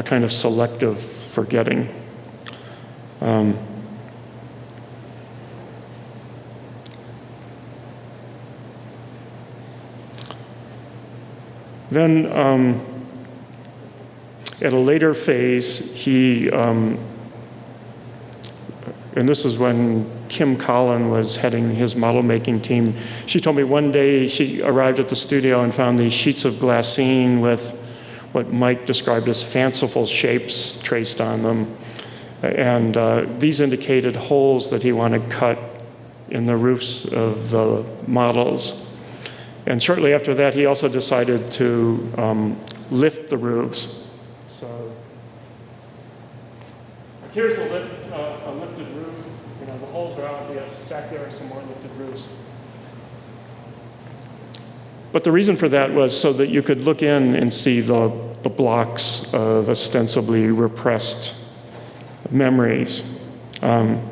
kind of selective forgetting. Then at a later phase, he, and this is when Kim Collin was heading his model making team. She told me one day she arrived at the studio and found these sheets of glassine with what Mike described as fanciful shapes traced on them. And these indicated holes that he wanted cut in the roofs of the models. And shortly after that, he also decided to lift the roofs. So here's a lifted roof. You know, the holes are obvious. Back there are some more lifted roofs. But the reason for that was so that you could look in and see the blocks of ostensibly repressed memories. And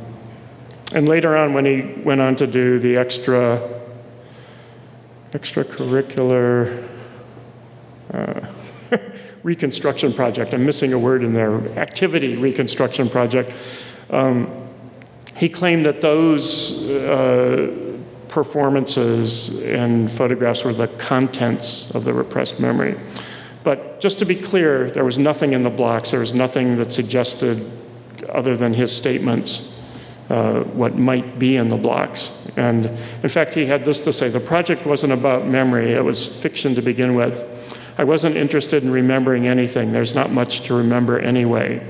later on, when he went on to do the extracurricular reconstruction project, I'm missing a word in there, activity reconstruction project, he claimed that those performances and photographs were the contents of the repressed memory. But just to be clear, there was nothing in the blocks. There was nothing that suggested, other than his statements, what might be in the blocks. And in fact, he had this to say: the project wasn't about memory. It was fiction to begin with. I wasn't interested in remembering anything. There's not much to remember anyway.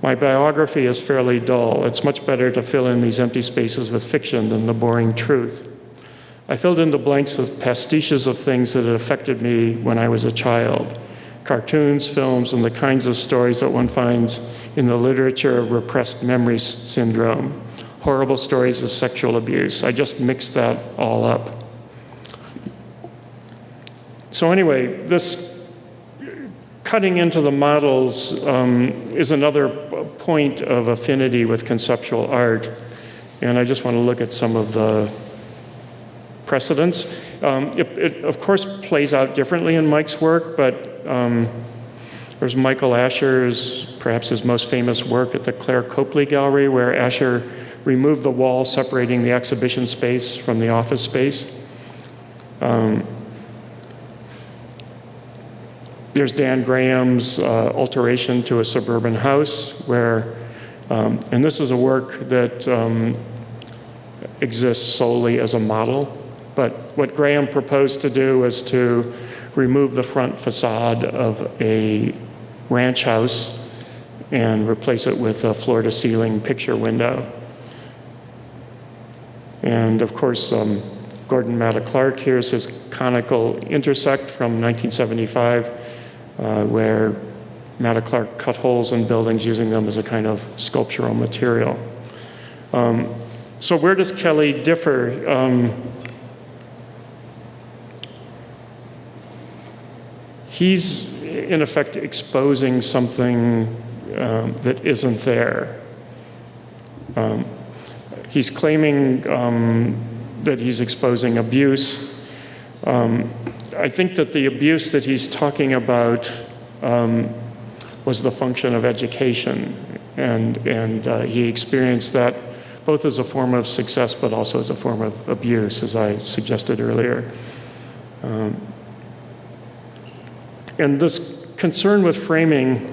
My biography is fairly dull. It's much better to fill in these empty spaces with fiction than the boring truth. I filled in the blanks with pastiches of things that had affected me when I was a child. Cartoons, films, and the kinds of stories that one finds in the literature of repressed memory syndrome. Horrible stories of sexual abuse. I just mixed that all up. So anyway, this cutting into the models is another point of affinity with conceptual art. And I just want to look at some of the precedents. It of course plays out differently in Mike's work, but there's Michael Asher's, perhaps his most famous work at the Claire Copley Gallery, where Asher removed the wall separating the exhibition space from the office space. There's Dan Graham's alteration to a suburban house, where, and this is a work that exists solely as a model, but what Graham proposed to do was to remove the front facade of a ranch house and replace it with a floor-to-ceiling picture window. And of course, Gordon Matta Clark, here's his conical intersect from 1975, where Matta Clark cut holes in buildings using them as a kind of sculptural material. So where does Kelley differ? He's, in effect, exposing something that isn't there. He's claiming that he's exposing abuse. I think that the abuse that he's talking about was the function of education, and he experienced that both as a form of success but also as a form of abuse, as I suggested earlier. And this concern with framing,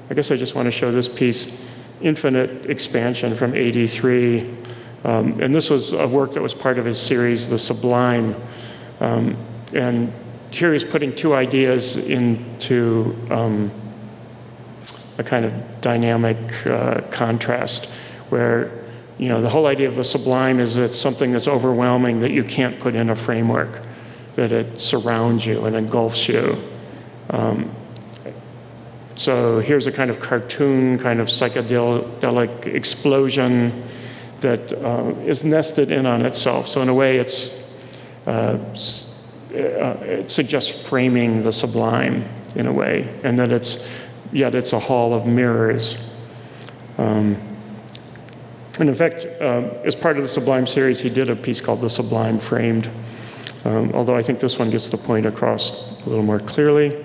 I guess I just want to show this piece, Infinite Expansion from '83. And this was a work that was part of his series, The Sublime. And here he's putting two ideas into a kind of dynamic contrast, where the whole idea of the sublime is it's something that's overwhelming that you can't put in a framework, that it surrounds you and engulfs you. So here's a kind of cartoon, kind of psychedelic explosion that is nested in on itself. So in a way, it suggests framing the sublime in a way, and that yet it's a hall of mirrors. And in fact, as part of the Sublime series, he did a piece called The Sublime Framed, although I think this one gets the point across a little more clearly.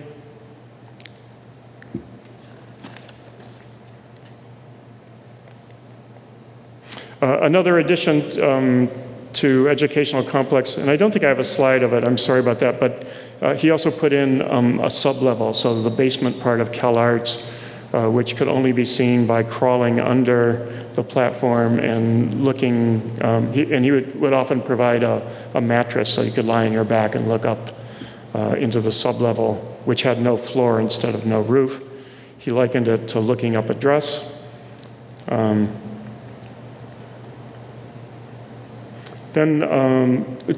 Another addition to Educational Complex, and I don't think I have a slide of it, I'm sorry about that, but he also put in a sublevel, so the basement part of CalArts, which could only be seen by crawling under the platform and looking, and he would often provide a mattress so you could lie on your back and look up into the sublevel, which had no floor instead of no roof. He likened it to looking up a dress. Then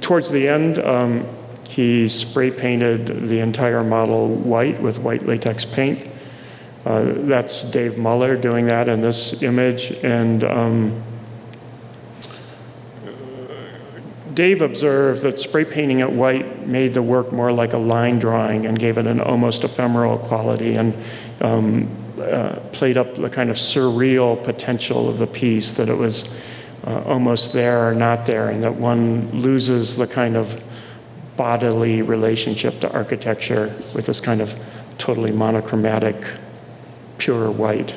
towards the end, he spray painted the entire model white with white latex paint. That's Dave Muller doing that in this image. And Dave observed that spray painting it white made the work more like a line drawing and gave it an almost ephemeral quality, and played up the kind of surreal potential of the piece, that it was almost there or not there, and that one loses the kind of bodily relationship to architecture with this kind of totally monochromatic, pure white.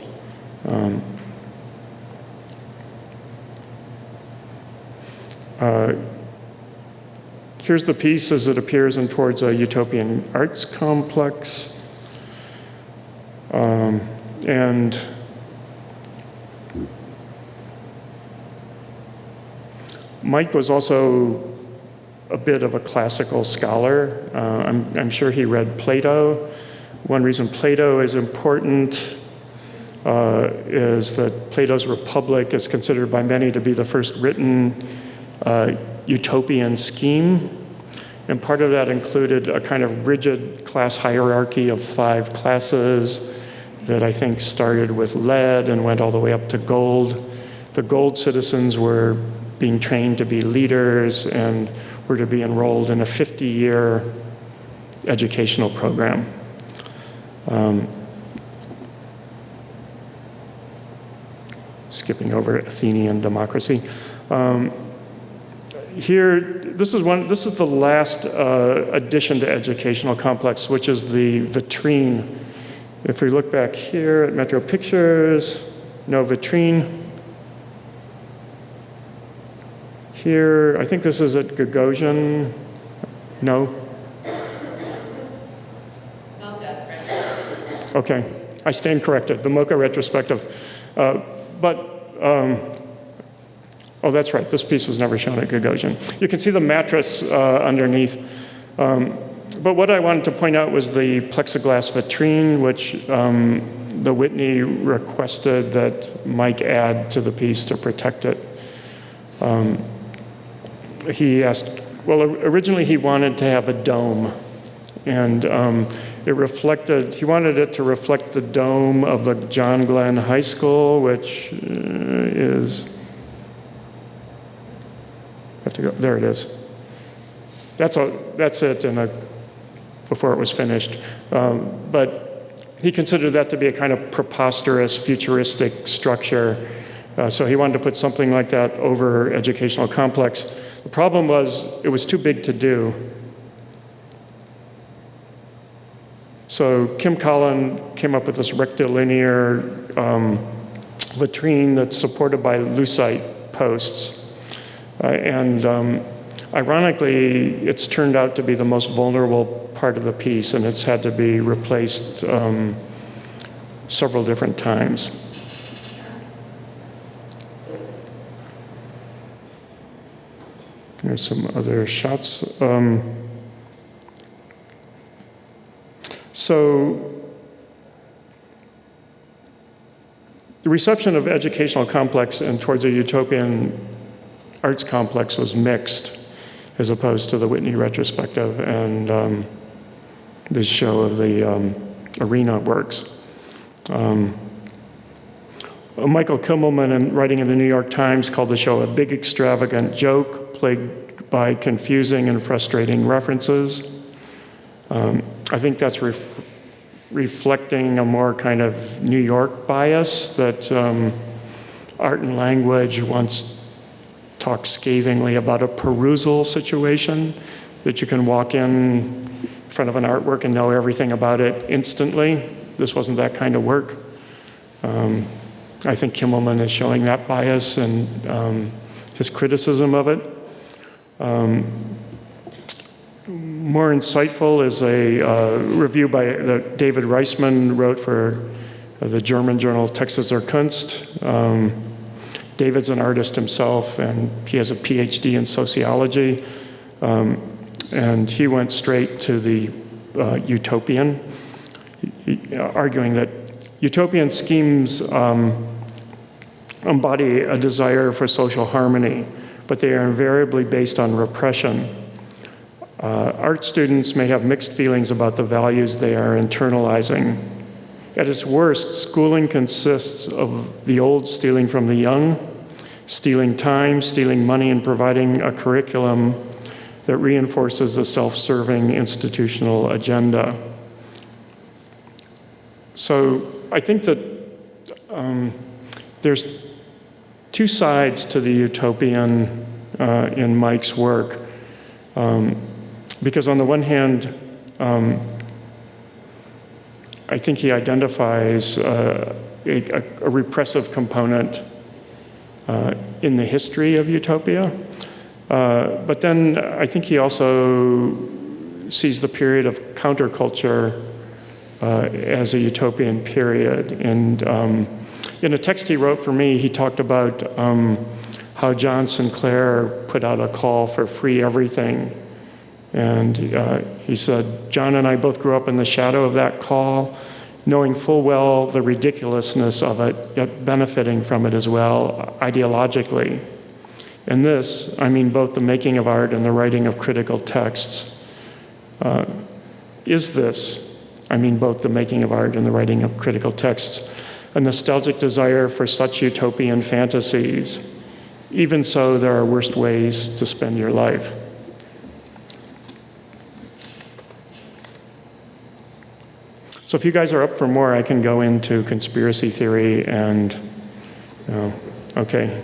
Here's the piece as it appears in Towards a Utopian Arts Complex. And Mike was also a bit of a classical scholar. I'm sure he read Plato. One reason Plato is important is that Plato's Republic is considered by many to be the first written utopian scheme. And part of that included a kind of rigid class hierarchy of 5 classes that I think started with lead and went all the way up to gold. The gold citizens were being trained to be leaders and were to be enrolled in a 50-year educational program. Skipping over Athenian democracy. Here, this is the last addition to Educational Complex, which is the vitrine. If we look back here at Metro Pictures, no vitrine. Here, I think this is at Gagosian. No? MOCAD. Okay, I stand corrected. The MOCAD retrospective. Oh, that's right. This piece was never shown at Gagosian. You can see the mattress underneath. But what I wanted to point out was the plexiglass vitrine, which the Whitney requested that Mike add to the piece to protect it. He asked, well, originally he wanted to have a dome, and he wanted it to reflect the dome of the John Glenn High School, which is, I have to go, there it is. That's it before it was finished. But he considered that to be a kind of preposterous, futuristic structure. So he wanted to put something like that over educational complex. The problem was it was too big to do. So Kim Collin came up with this rectilinear latrine that's supported by lucite posts. Ironically, it's turned out to be the most vulnerable part of the piece, and it's had to be replaced several different times. There's some other shots. So the reception of educational complex and towards a utopian arts complex was mixed, as opposed to the Whitney retrospective and the show of the arena works. Michael Kimmelman, writing in the New York Times, called the show a big extravagant joke plagued by confusing and frustrating references. I think that's reflecting a more kind of New York bias that art and language once talked scathingly about a perusal situation, that you can walk in front of an artwork and know everything about it instantly. This wasn't that kind of work. I think Kimmelman is showing that bias and his criticism of it. More insightful is a review that David Reisman wrote for the German journal Texte zur Kunst. David's an artist himself, and he has a PhD in sociology. And he went straight to the utopian, arguing that utopian schemes embody a desire for social harmony, but they are invariably based on repression. Art students may have mixed feelings about the values they are internalizing. At its worst, schooling consists of the old stealing from the young, stealing time, stealing money, and providing a curriculum that reinforces a self-serving institutional agenda. So I think that there's two sides to the utopian in Mike's work. Because on the one hand, I think he identifies a repressive component in the history of utopia. But then I think he also sees the period of counterculture as a utopian period. And in a text he wrote for me, he talked about how John Sinclair put out a call for free everything. And he said, John and I both grew up in the shadow of that call, knowing full well the ridiculousness of it, yet benefiting from it as well, ideologically. And this, I mean both the making of art and the writing of critical texts. Is this, I mean both the making of art and the writing of critical texts, a nostalgic desire for such utopian fantasies? Even so, there are worse ways to spend your life. So if you guys are up for more, I can go into conspiracy theory and, okay.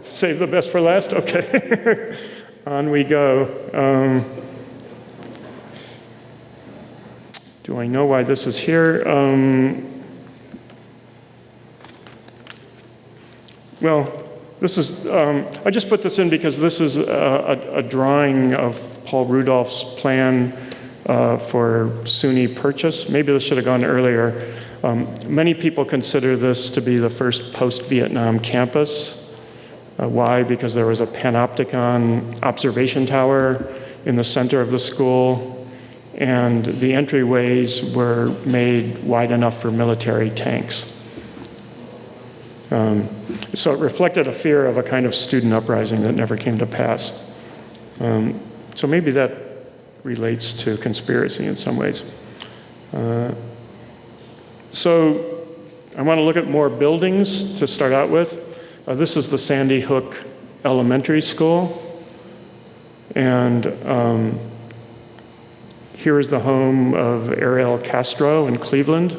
Save the best for last? Okay. On we go. Do I know why this is here? Well, this is, I just put this in because this is a drawing of Paul Rudolph's plan for SUNY purchase. Maybe this should have gone earlier. Many people consider this to be the first post-Vietnam campus. Why? Because there was a panopticon observation tower in the center of the school, and the entryways were made wide enough for military tanks. So it reflected a fear of a kind of student uprising that never came to pass. So maybe that relates to conspiracy in some ways. So I want to look at more buildings to start out with. This is the Sandy Hook Elementary School. And here is the home of Ariel Castro in Cleveland,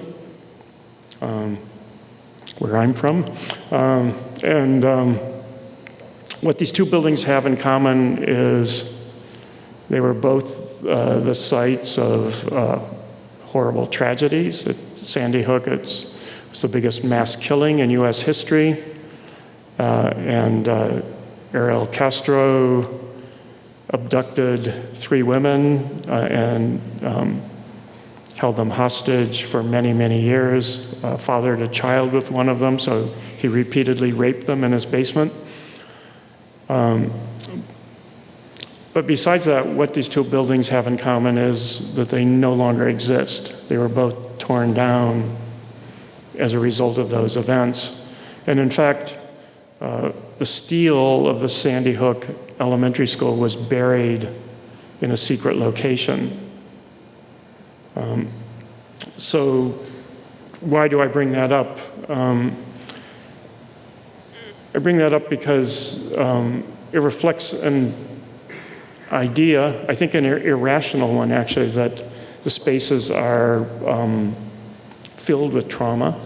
where I'm from. What these two buildings have in common is they were both the sites of horrible tragedies. At Sandy Hook, it was the biggest mass killing in U.S. history. And Ariel Castro abducted 3 women and held them hostage for many, many years, fathered a child with one of them, so he repeatedly raped them in his basement. But besides that, what these two buildings have in common is that they no longer exist. They were both torn down as a result of those events. And in fact, the steel of the Sandy Hook Elementary School was buried in a secret location. So why do I bring that up? I bring that up because it reflects an idea, I think an irrational one actually, that the spaces are filled with trauma,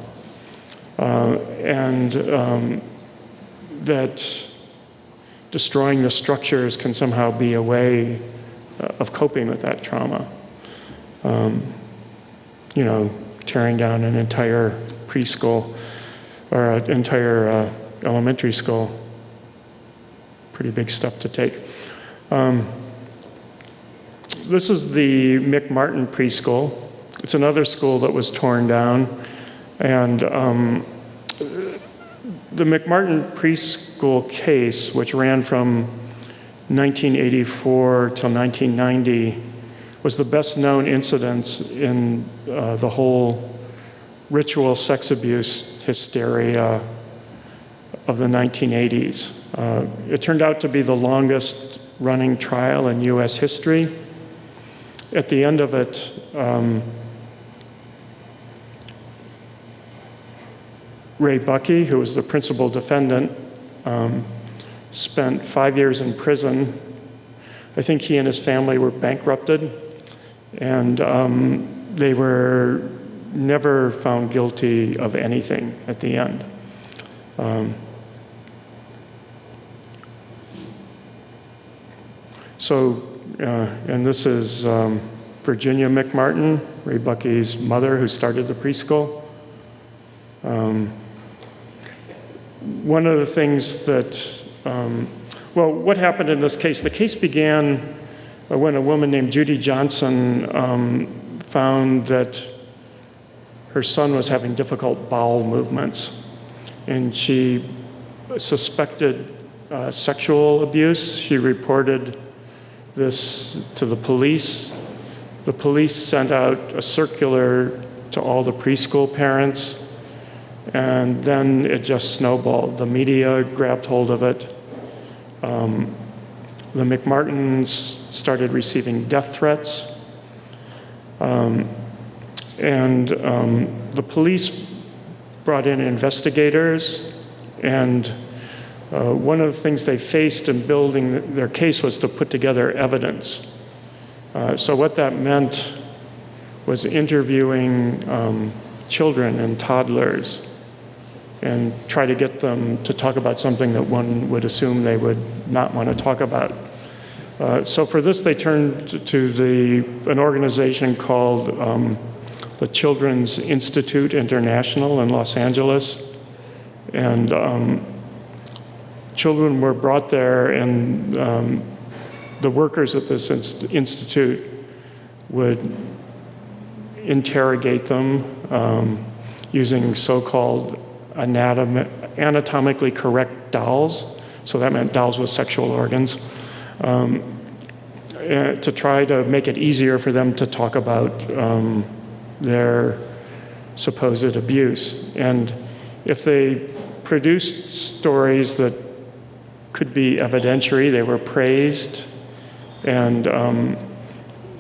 and that destroying the structures can somehow be a way of coping with that trauma. You know, tearing down an entire preschool or an entire elementary school. Pretty big step to take. This is the McMartin Preschool. It's another school that was torn down. And the McMartin Preschool case, which ran from 1984 till 1990, was the best known incidence in the whole ritual sex abuse hysteria of the 1980s. It turned out to be the longest running trial in US history. At the end of it, Ray Buckey, who was the principal defendant, spent 5 years in prison. I think he and his family were bankrupted, and they were never found guilty of anything at the end. And this is Virginia McMartin, Ray Buckey's mother, who started the preschool. One of the things that, what happened in this case? The case began when a woman named Judy Johnson found that her son was having difficult bowel movements, and she suspected sexual abuse. She reported this to the police. The police sent out a circular to all the preschool parents, and then it just snowballed. The media grabbed hold of it. The McMartins started receiving death threats. The police brought in investigators, and one of the things they faced in building their case was to put together evidence. So what that meant was interviewing children and toddlers and try to get them to talk about something that one would assume they would not want to talk about. So for this, they turned to an organization called the Children's Institute International in Los Angeles. And children were brought there, and the workers at this institute would interrogate them using so-called anatomically correct dolls. So that meant dolls with sexual organs, to try to make it easier for them to talk about their supposed abuse. And if they produced stories that could be evidentiary, they were praised. And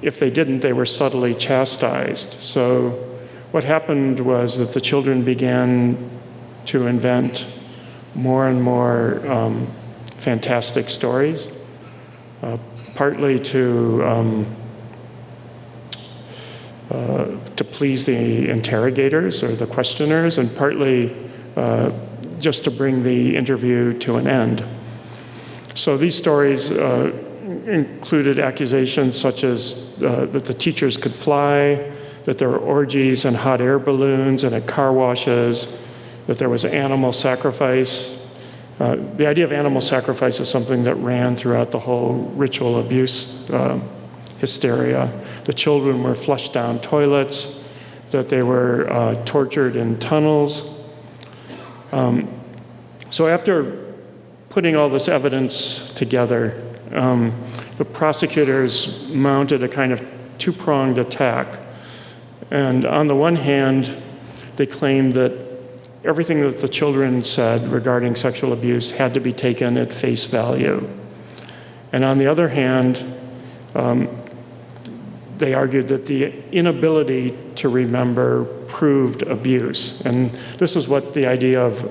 if they didn't, they were subtly chastised. So what happened was that the children began to invent more and more fantastic stories, partly to to please the interrogators or the questioners, and partly just to bring the interview to an end. So these stories included accusations such as that the teachers could fly, that there were orgies and hot air balloons and at car washes, that there was animal sacrifice. The idea of animal sacrifice is something that ran throughout the whole ritual abuse hysteria. The children were flushed down toilets, that they were tortured in tunnels. So after putting all this evidence together, the prosecutors mounted a kind of two-pronged attack. And on the one hand, they claimed that everything that the children said regarding sexual abuse had to be taken at face value. And on the other hand, they argued that the inability to remember proved abuse. And this is what the idea of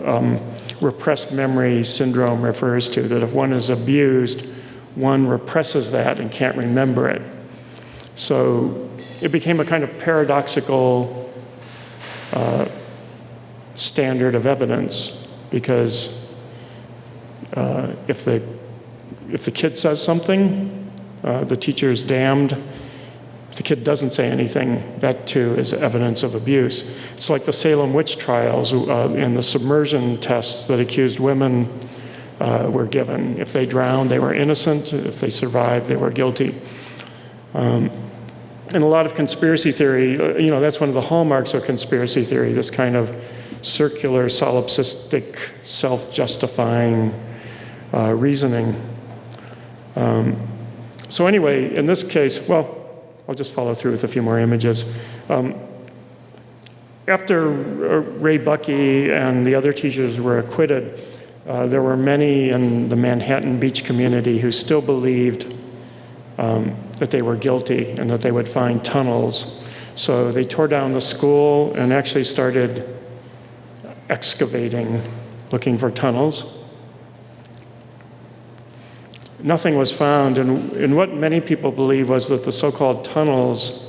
repressed memory syndrome refers to, that if one is abused, one represses that and can't remember it. So it became a kind of paradoxical standard of evidence, because if the kid says something, the teacher is damned. If the kid doesn't say anything, that too is evidence of abuse. It's like the Salem witch trials and the submersion tests that accused women were given. If they drowned, they were innocent. If they survived, they were guilty. And a lot of conspiracy theory, that's one of the hallmarks of conspiracy theory, this kind of circular, solipsistic, self-justifying reasoning. So anyway, in this case, well, I'll just follow through with a few more images. After Ray Buckey and the other teachers were acquitted, there were many in the Manhattan Beach community who still believed that they were guilty and that they would find tunnels. So they tore down the school and actually started excavating, looking for tunnels. Nothing was found, and what many people believe was that the so-called tunnels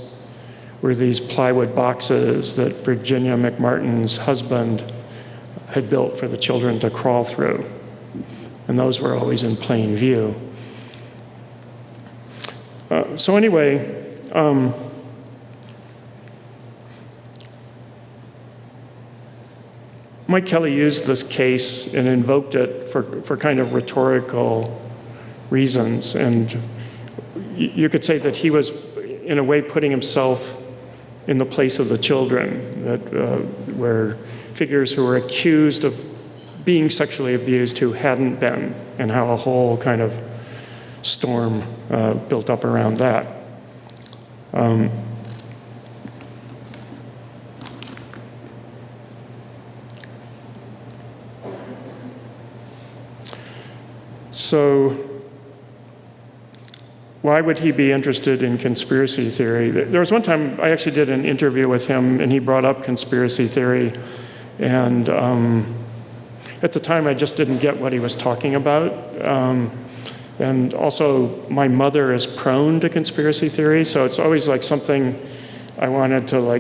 were these plywood boxes that Virginia McMartin's husband had built for the children to crawl through. And those were always in plain view. So anyway, Mike Kelley used this case and invoked it for kind of rhetorical reasons. And you could say that he was, in a way, putting himself in the place of the children, that were figures who were accused of being sexually abused who hadn't been, and how a whole kind of storm built up around that. So why would he be interested in conspiracy theory? There was one time I actually did an interview with him, and he brought up conspiracy theory. And at the time, I just didn't get what he was talking about. And also, my mother is prone to conspiracy theory, so it's always like something I wanted to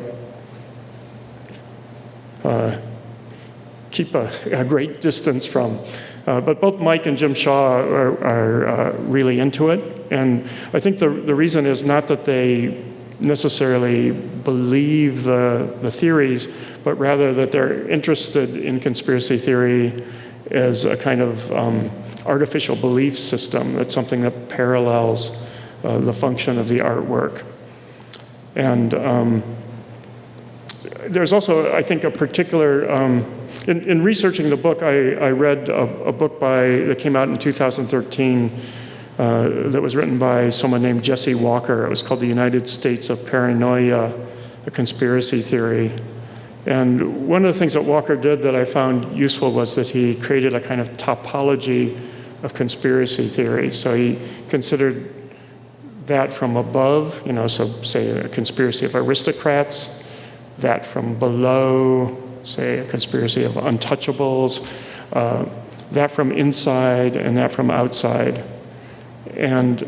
keep a great distance from. But both Mike and Jim Shaw are really into it. And I think the reason is not that they necessarily believe the theories, but rather that they're interested in conspiracy theory as a kind of artificial belief system. That's something that parallels the function of the artwork. And there's also, I think, a particular... In researching the book, I read a book that came out in 2013 that was written by someone named Jesse Walker. It was called The United States of Paranoia, a Conspiracy Theory. And one of the things that Walker did that I found useful was that he created a kind of topology of conspiracy theory. So he considered that from above, so say a conspiracy of aristocrats, that from below, say a conspiracy of untouchables, that from inside and that from outside. And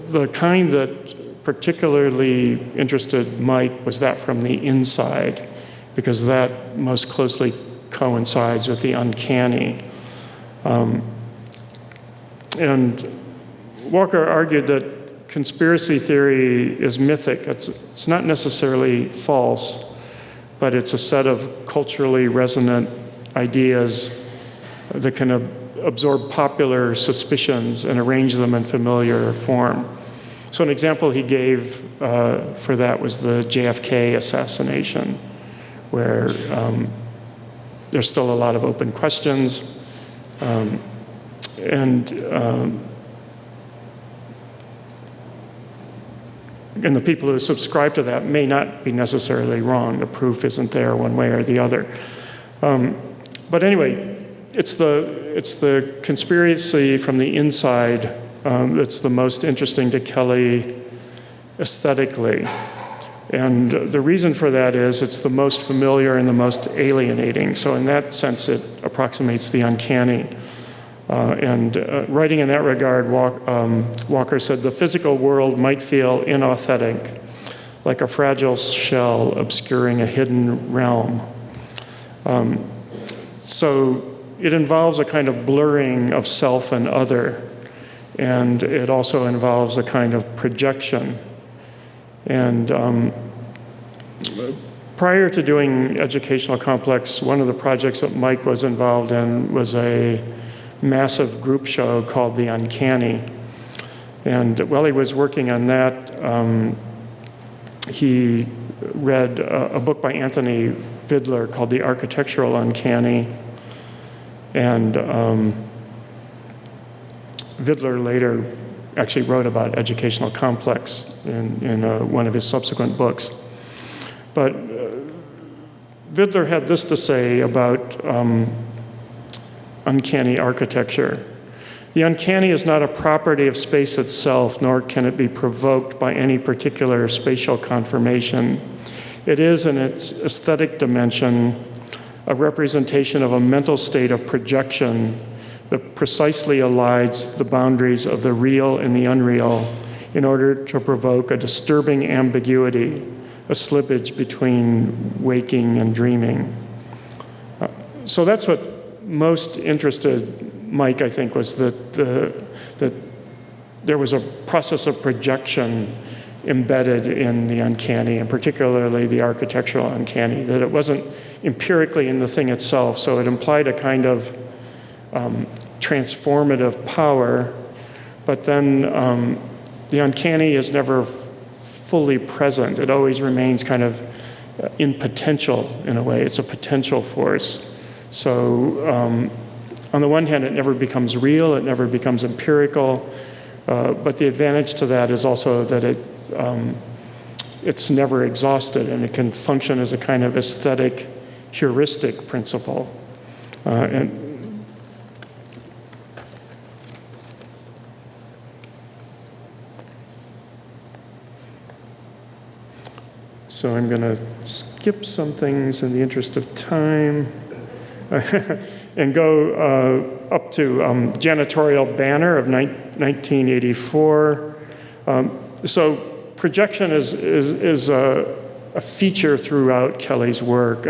the kind that particularly interested Mike was that from the inside, because that most closely coincides with the uncanny. And Walker argued that conspiracy theory is mythic. It's not necessarily false, but it's a set of culturally resonant ideas that can absorb popular suspicions and arrange them in familiar form. So an example he gave for that was the JFK assassination, where there's still a lot of open questions. And the people who subscribe to that may not be necessarily wrong. The proof isn't there one way or the other. But anyway, it's the conspiracy from the inside that's the most interesting to Kelley aesthetically. And the reason for that is it's the most familiar and the most alienating. So in that sense, it approximates the uncanny. Writing in that regard, Walker said, the physical world might feel inauthentic, like a fragile shell obscuring a hidden realm. So it involves a kind of blurring of self and other, and it also involves a kind of projection. And prior to doing Educational Complex, one of the projects that Mike was involved in was a massive group show called The Uncanny. And while he was working on that, he read a book by Anthony Vidler called The Architectural Uncanny. And Vidler later actually wrote about Educational Complex in one of his subsequent books. But Vidler had this to say about uncanny architecture. The uncanny is not a property of space itself, nor can it be provoked by any particular spatial conformation. It is, in its aesthetic dimension, a representation of a mental state of projection that precisely elides the boundaries of the real and the unreal in order to provoke a disturbing ambiguity, a slippage between waking and dreaming. So that's what most interested Mike, I think, was that there was a process of projection embedded in the uncanny, and particularly the architectural uncanny, that it wasn't empirically in the thing itself, so it implied a kind of transformative power, but then the uncanny is never fully present. It always remains kind of in potential, in a way. It's a potential force. So on the one hand, it never becomes real, it never becomes empirical, but the advantage to that is also that it's never exhausted, and it can function as a kind of aesthetic heuristic principle. So I'm going to skip some things in the interest of time and go up to Janitorial Banner of 1984. So projection is a feature throughout Kelley's work.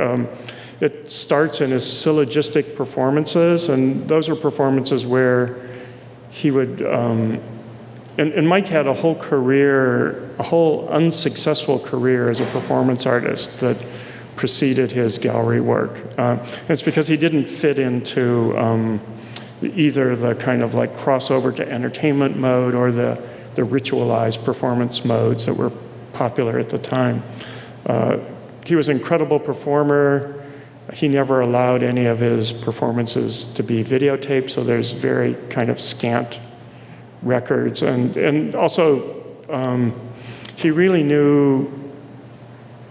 It starts in his syllogistic performances, and those are performances where he would, and Mike had a whole career, a whole unsuccessful career as a performance artist that preceded his gallery work. It's because he didn't fit into either the kind of like crossover to entertainment mode or the ritualized performance modes that were popular at the time. He was an incredible performer. He never allowed any of his performances to be videotaped, so there's very kind of scant records. And also, he really knew,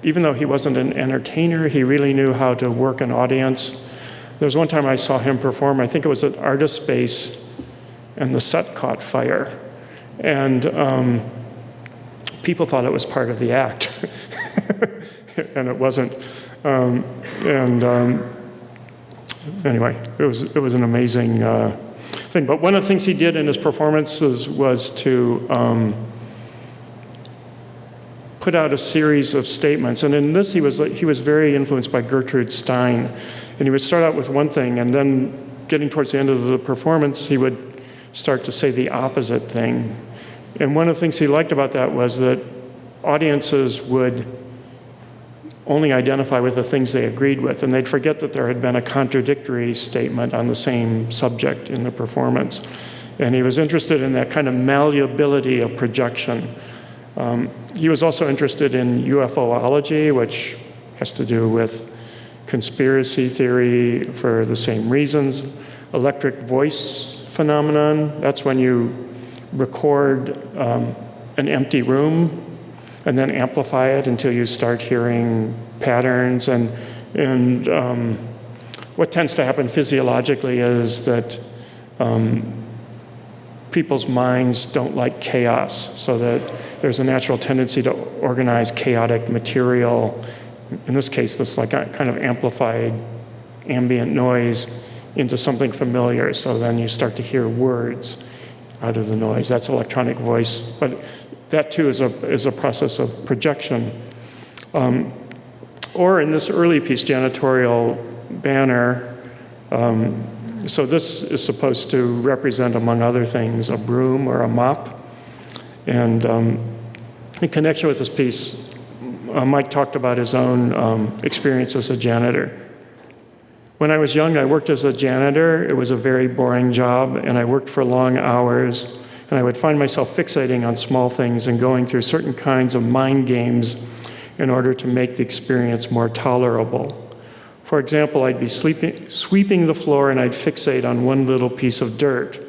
even though he wasn't an entertainer, he really knew how to work an audience. There was one time I saw him perform, I think it was at Artist Space, and the set caught fire. And people thought it was part of the act, and it wasn't. Anyway, it was an amazing thing. But one of the things he did in his performances was to put out a series of statements. And in this, he was very influenced by Gertrude Stein. And he would start out with one thing, and then getting towards the end of the performance, he would start to say the opposite thing. And one of the things he liked about that was that audiences would only identify with the things they agreed with, and they'd forget that there had been a contradictory statement on the same subject in the performance. And he was interested in that kind of malleability of projection. He was also interested in UFOlogy, which has to do with conspiracy theory for the same reasons. Electric voice phenomenon, that's when you record an empty room and then amplify it until you start hearing patterns. And what tends to happen physiologically is that people's minds don't like chaos, so that there's a natural tendency to organize chaotic material. In this case, this like a kind of amplified ambient noise into something familiar, so then you start to hear words out of the noise. That's electronic voice, but that too is a process of projection. Or in this early piece, janitorial banner, so this is supposed to represent, among other things, a broom or a mop. And in connection with this piece, Mike talked about his own experience as a janitor. When I was young, I worked as a janitor. It was a very boring job, and I worked for long hours. And I would find myself fixating on small things and going through certain kinds of mind games in order to make the experience more tolerable. For example, I'd be sweeping the floor, and I'd fixate on one little piece of dirt.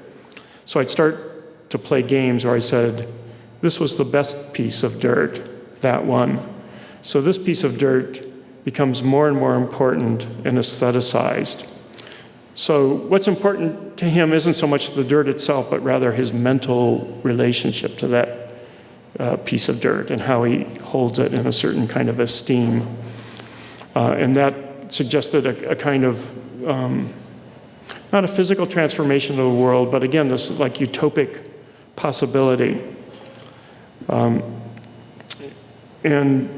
So I'd start to play games where I said, this was the best piece of dirt, that one. So this piece of dirt becomes more and more important and aestheticized. So what's important to him isn't so much the dirt itself, but rather his mental relationship to that piece of dirt and how he holds it in a certain kind of esteem. And that suggested a kind of, not a physical transformation of the world, but again, this is like utopic possibility. And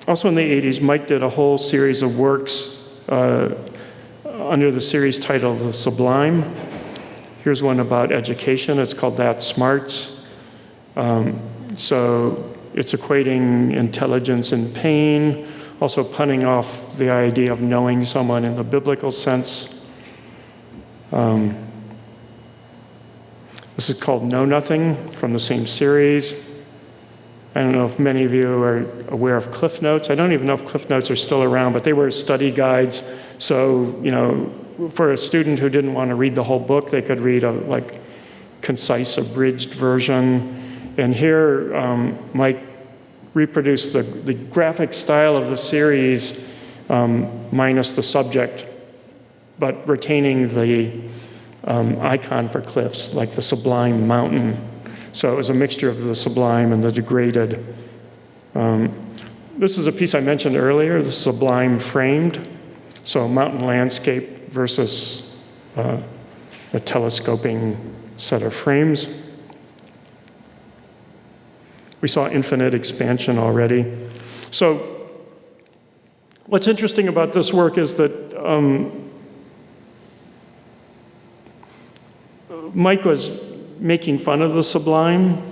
also in the 80s, Mike did a whole series of works under the series title The Sublime. Here's one about education. It's called That Smarts. So it's equating intelligence and pain, also punning off the idea of knowing someone in the biblical sense. This is called Know Nothing from the same series. I don't know if many of you are aware of Cliff Notes. I don't even know if Cliff Notes are still around, but they were study guides. So, you know, for a student who didn't want to read the whole book, they could read a like concise, abridged version. And here, Mike reproduced the graphic style of the series minus the subject, but retaining the icon for cliffs, like the sublime mountain. So it was a mixture of the sublime and the degraded. This is a piece I mentioned earlier, the sublime framed. So mountain landscape versus a telescoping set of frames. We saw infinite expansion already. So what's interesting about this work is that Mike was making fun of the sublime,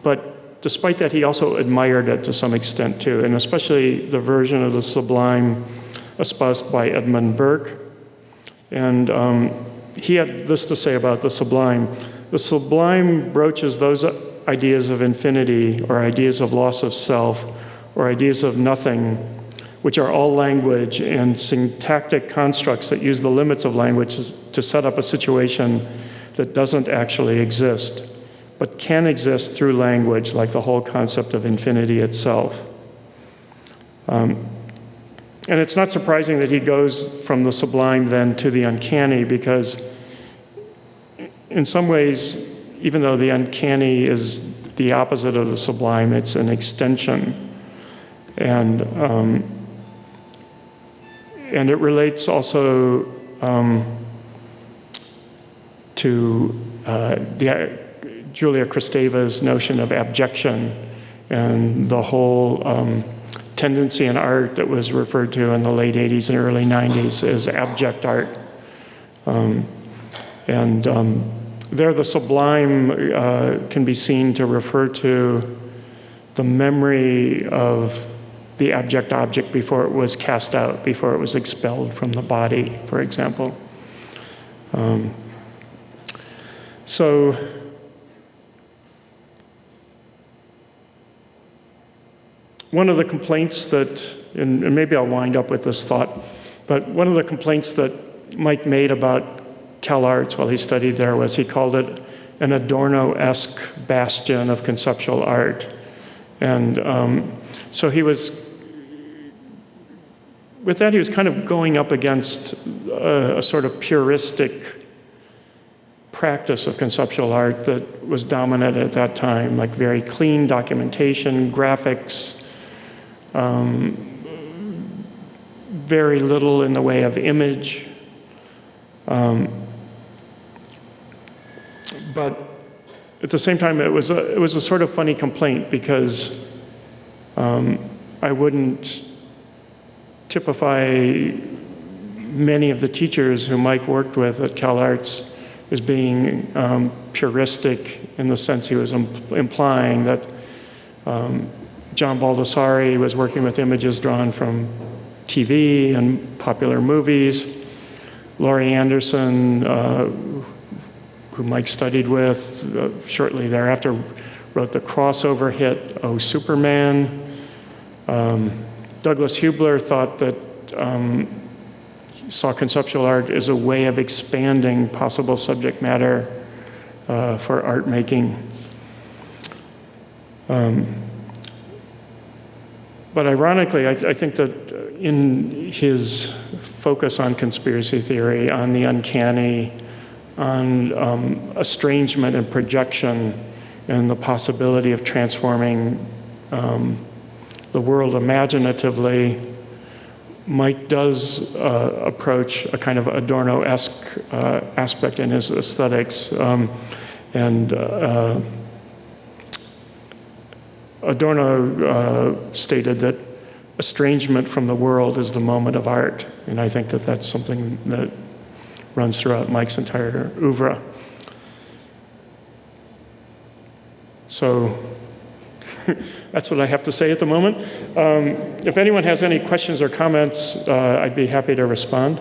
but despite that, he also admired it to some extent too, and especially the version of the sublime espoused by Edmund Burke. And he had this to say about the sublime. The sublime broaches those ideas of infinity, or ideas of loss of self, or ideas of nothing, which are all language and syntactic constructs that use the limits of language to set up a situation that doesn't actually exist, but can exist through language, like the whole concept of infinity itself. And it's not surprising that he goes from the sublime then to the uncanny, because in some ways, even though the uncanny is the opposite of the sublime, it's an extension. And it relates also to Julia Kristeva's notion of abjection and the whole tendency in art that was referred to in the late 80s and early 90s as abject art. There the sublime can be seen to refer to the memory of the abject object before it was cast out, before it was expelled from the body, for example. So one of the complaints that, and maybe I'll wind up with this thought, but one of the complaints that Mike made about CalArts while he studied there was he called it an Adorno-esque bastion of conceptual art. And so he was, with that, he was kind of going up against a sort of puristic practice of conceptual art that was dominant at that time, like very clean documentation, graphics, very little in the way of image. But at the same time, it was a sort of funny complaint because I wouldn't typify many of the teachers who Mike worked with at CalArts as being puristic in the sense he was implying that John Baldessari was working with images drawn from TV and popular movies. Laurie Anderson, who Mike studied with, shortly thereafter wrote the crossover hit, Oh, Superman. Douglas Hubler thought that saw conceptual art as a way of expanding possible subject matter for art making. But ironically, I think that in his focus on conspiracy theory, on the uncanny, on estrangement and projection, and the possibility of transforming the world imaginatively, Mike does approach a kind of Adorno-esque aspect in his aesthetics. Adorno stated that estrangement from the world is the moment of art. And I think that that's something that runs throughout Mike's entire oeuvre. So that's what I have to say at the moment. If anyone has any questions or comments, I'd be happy to respond.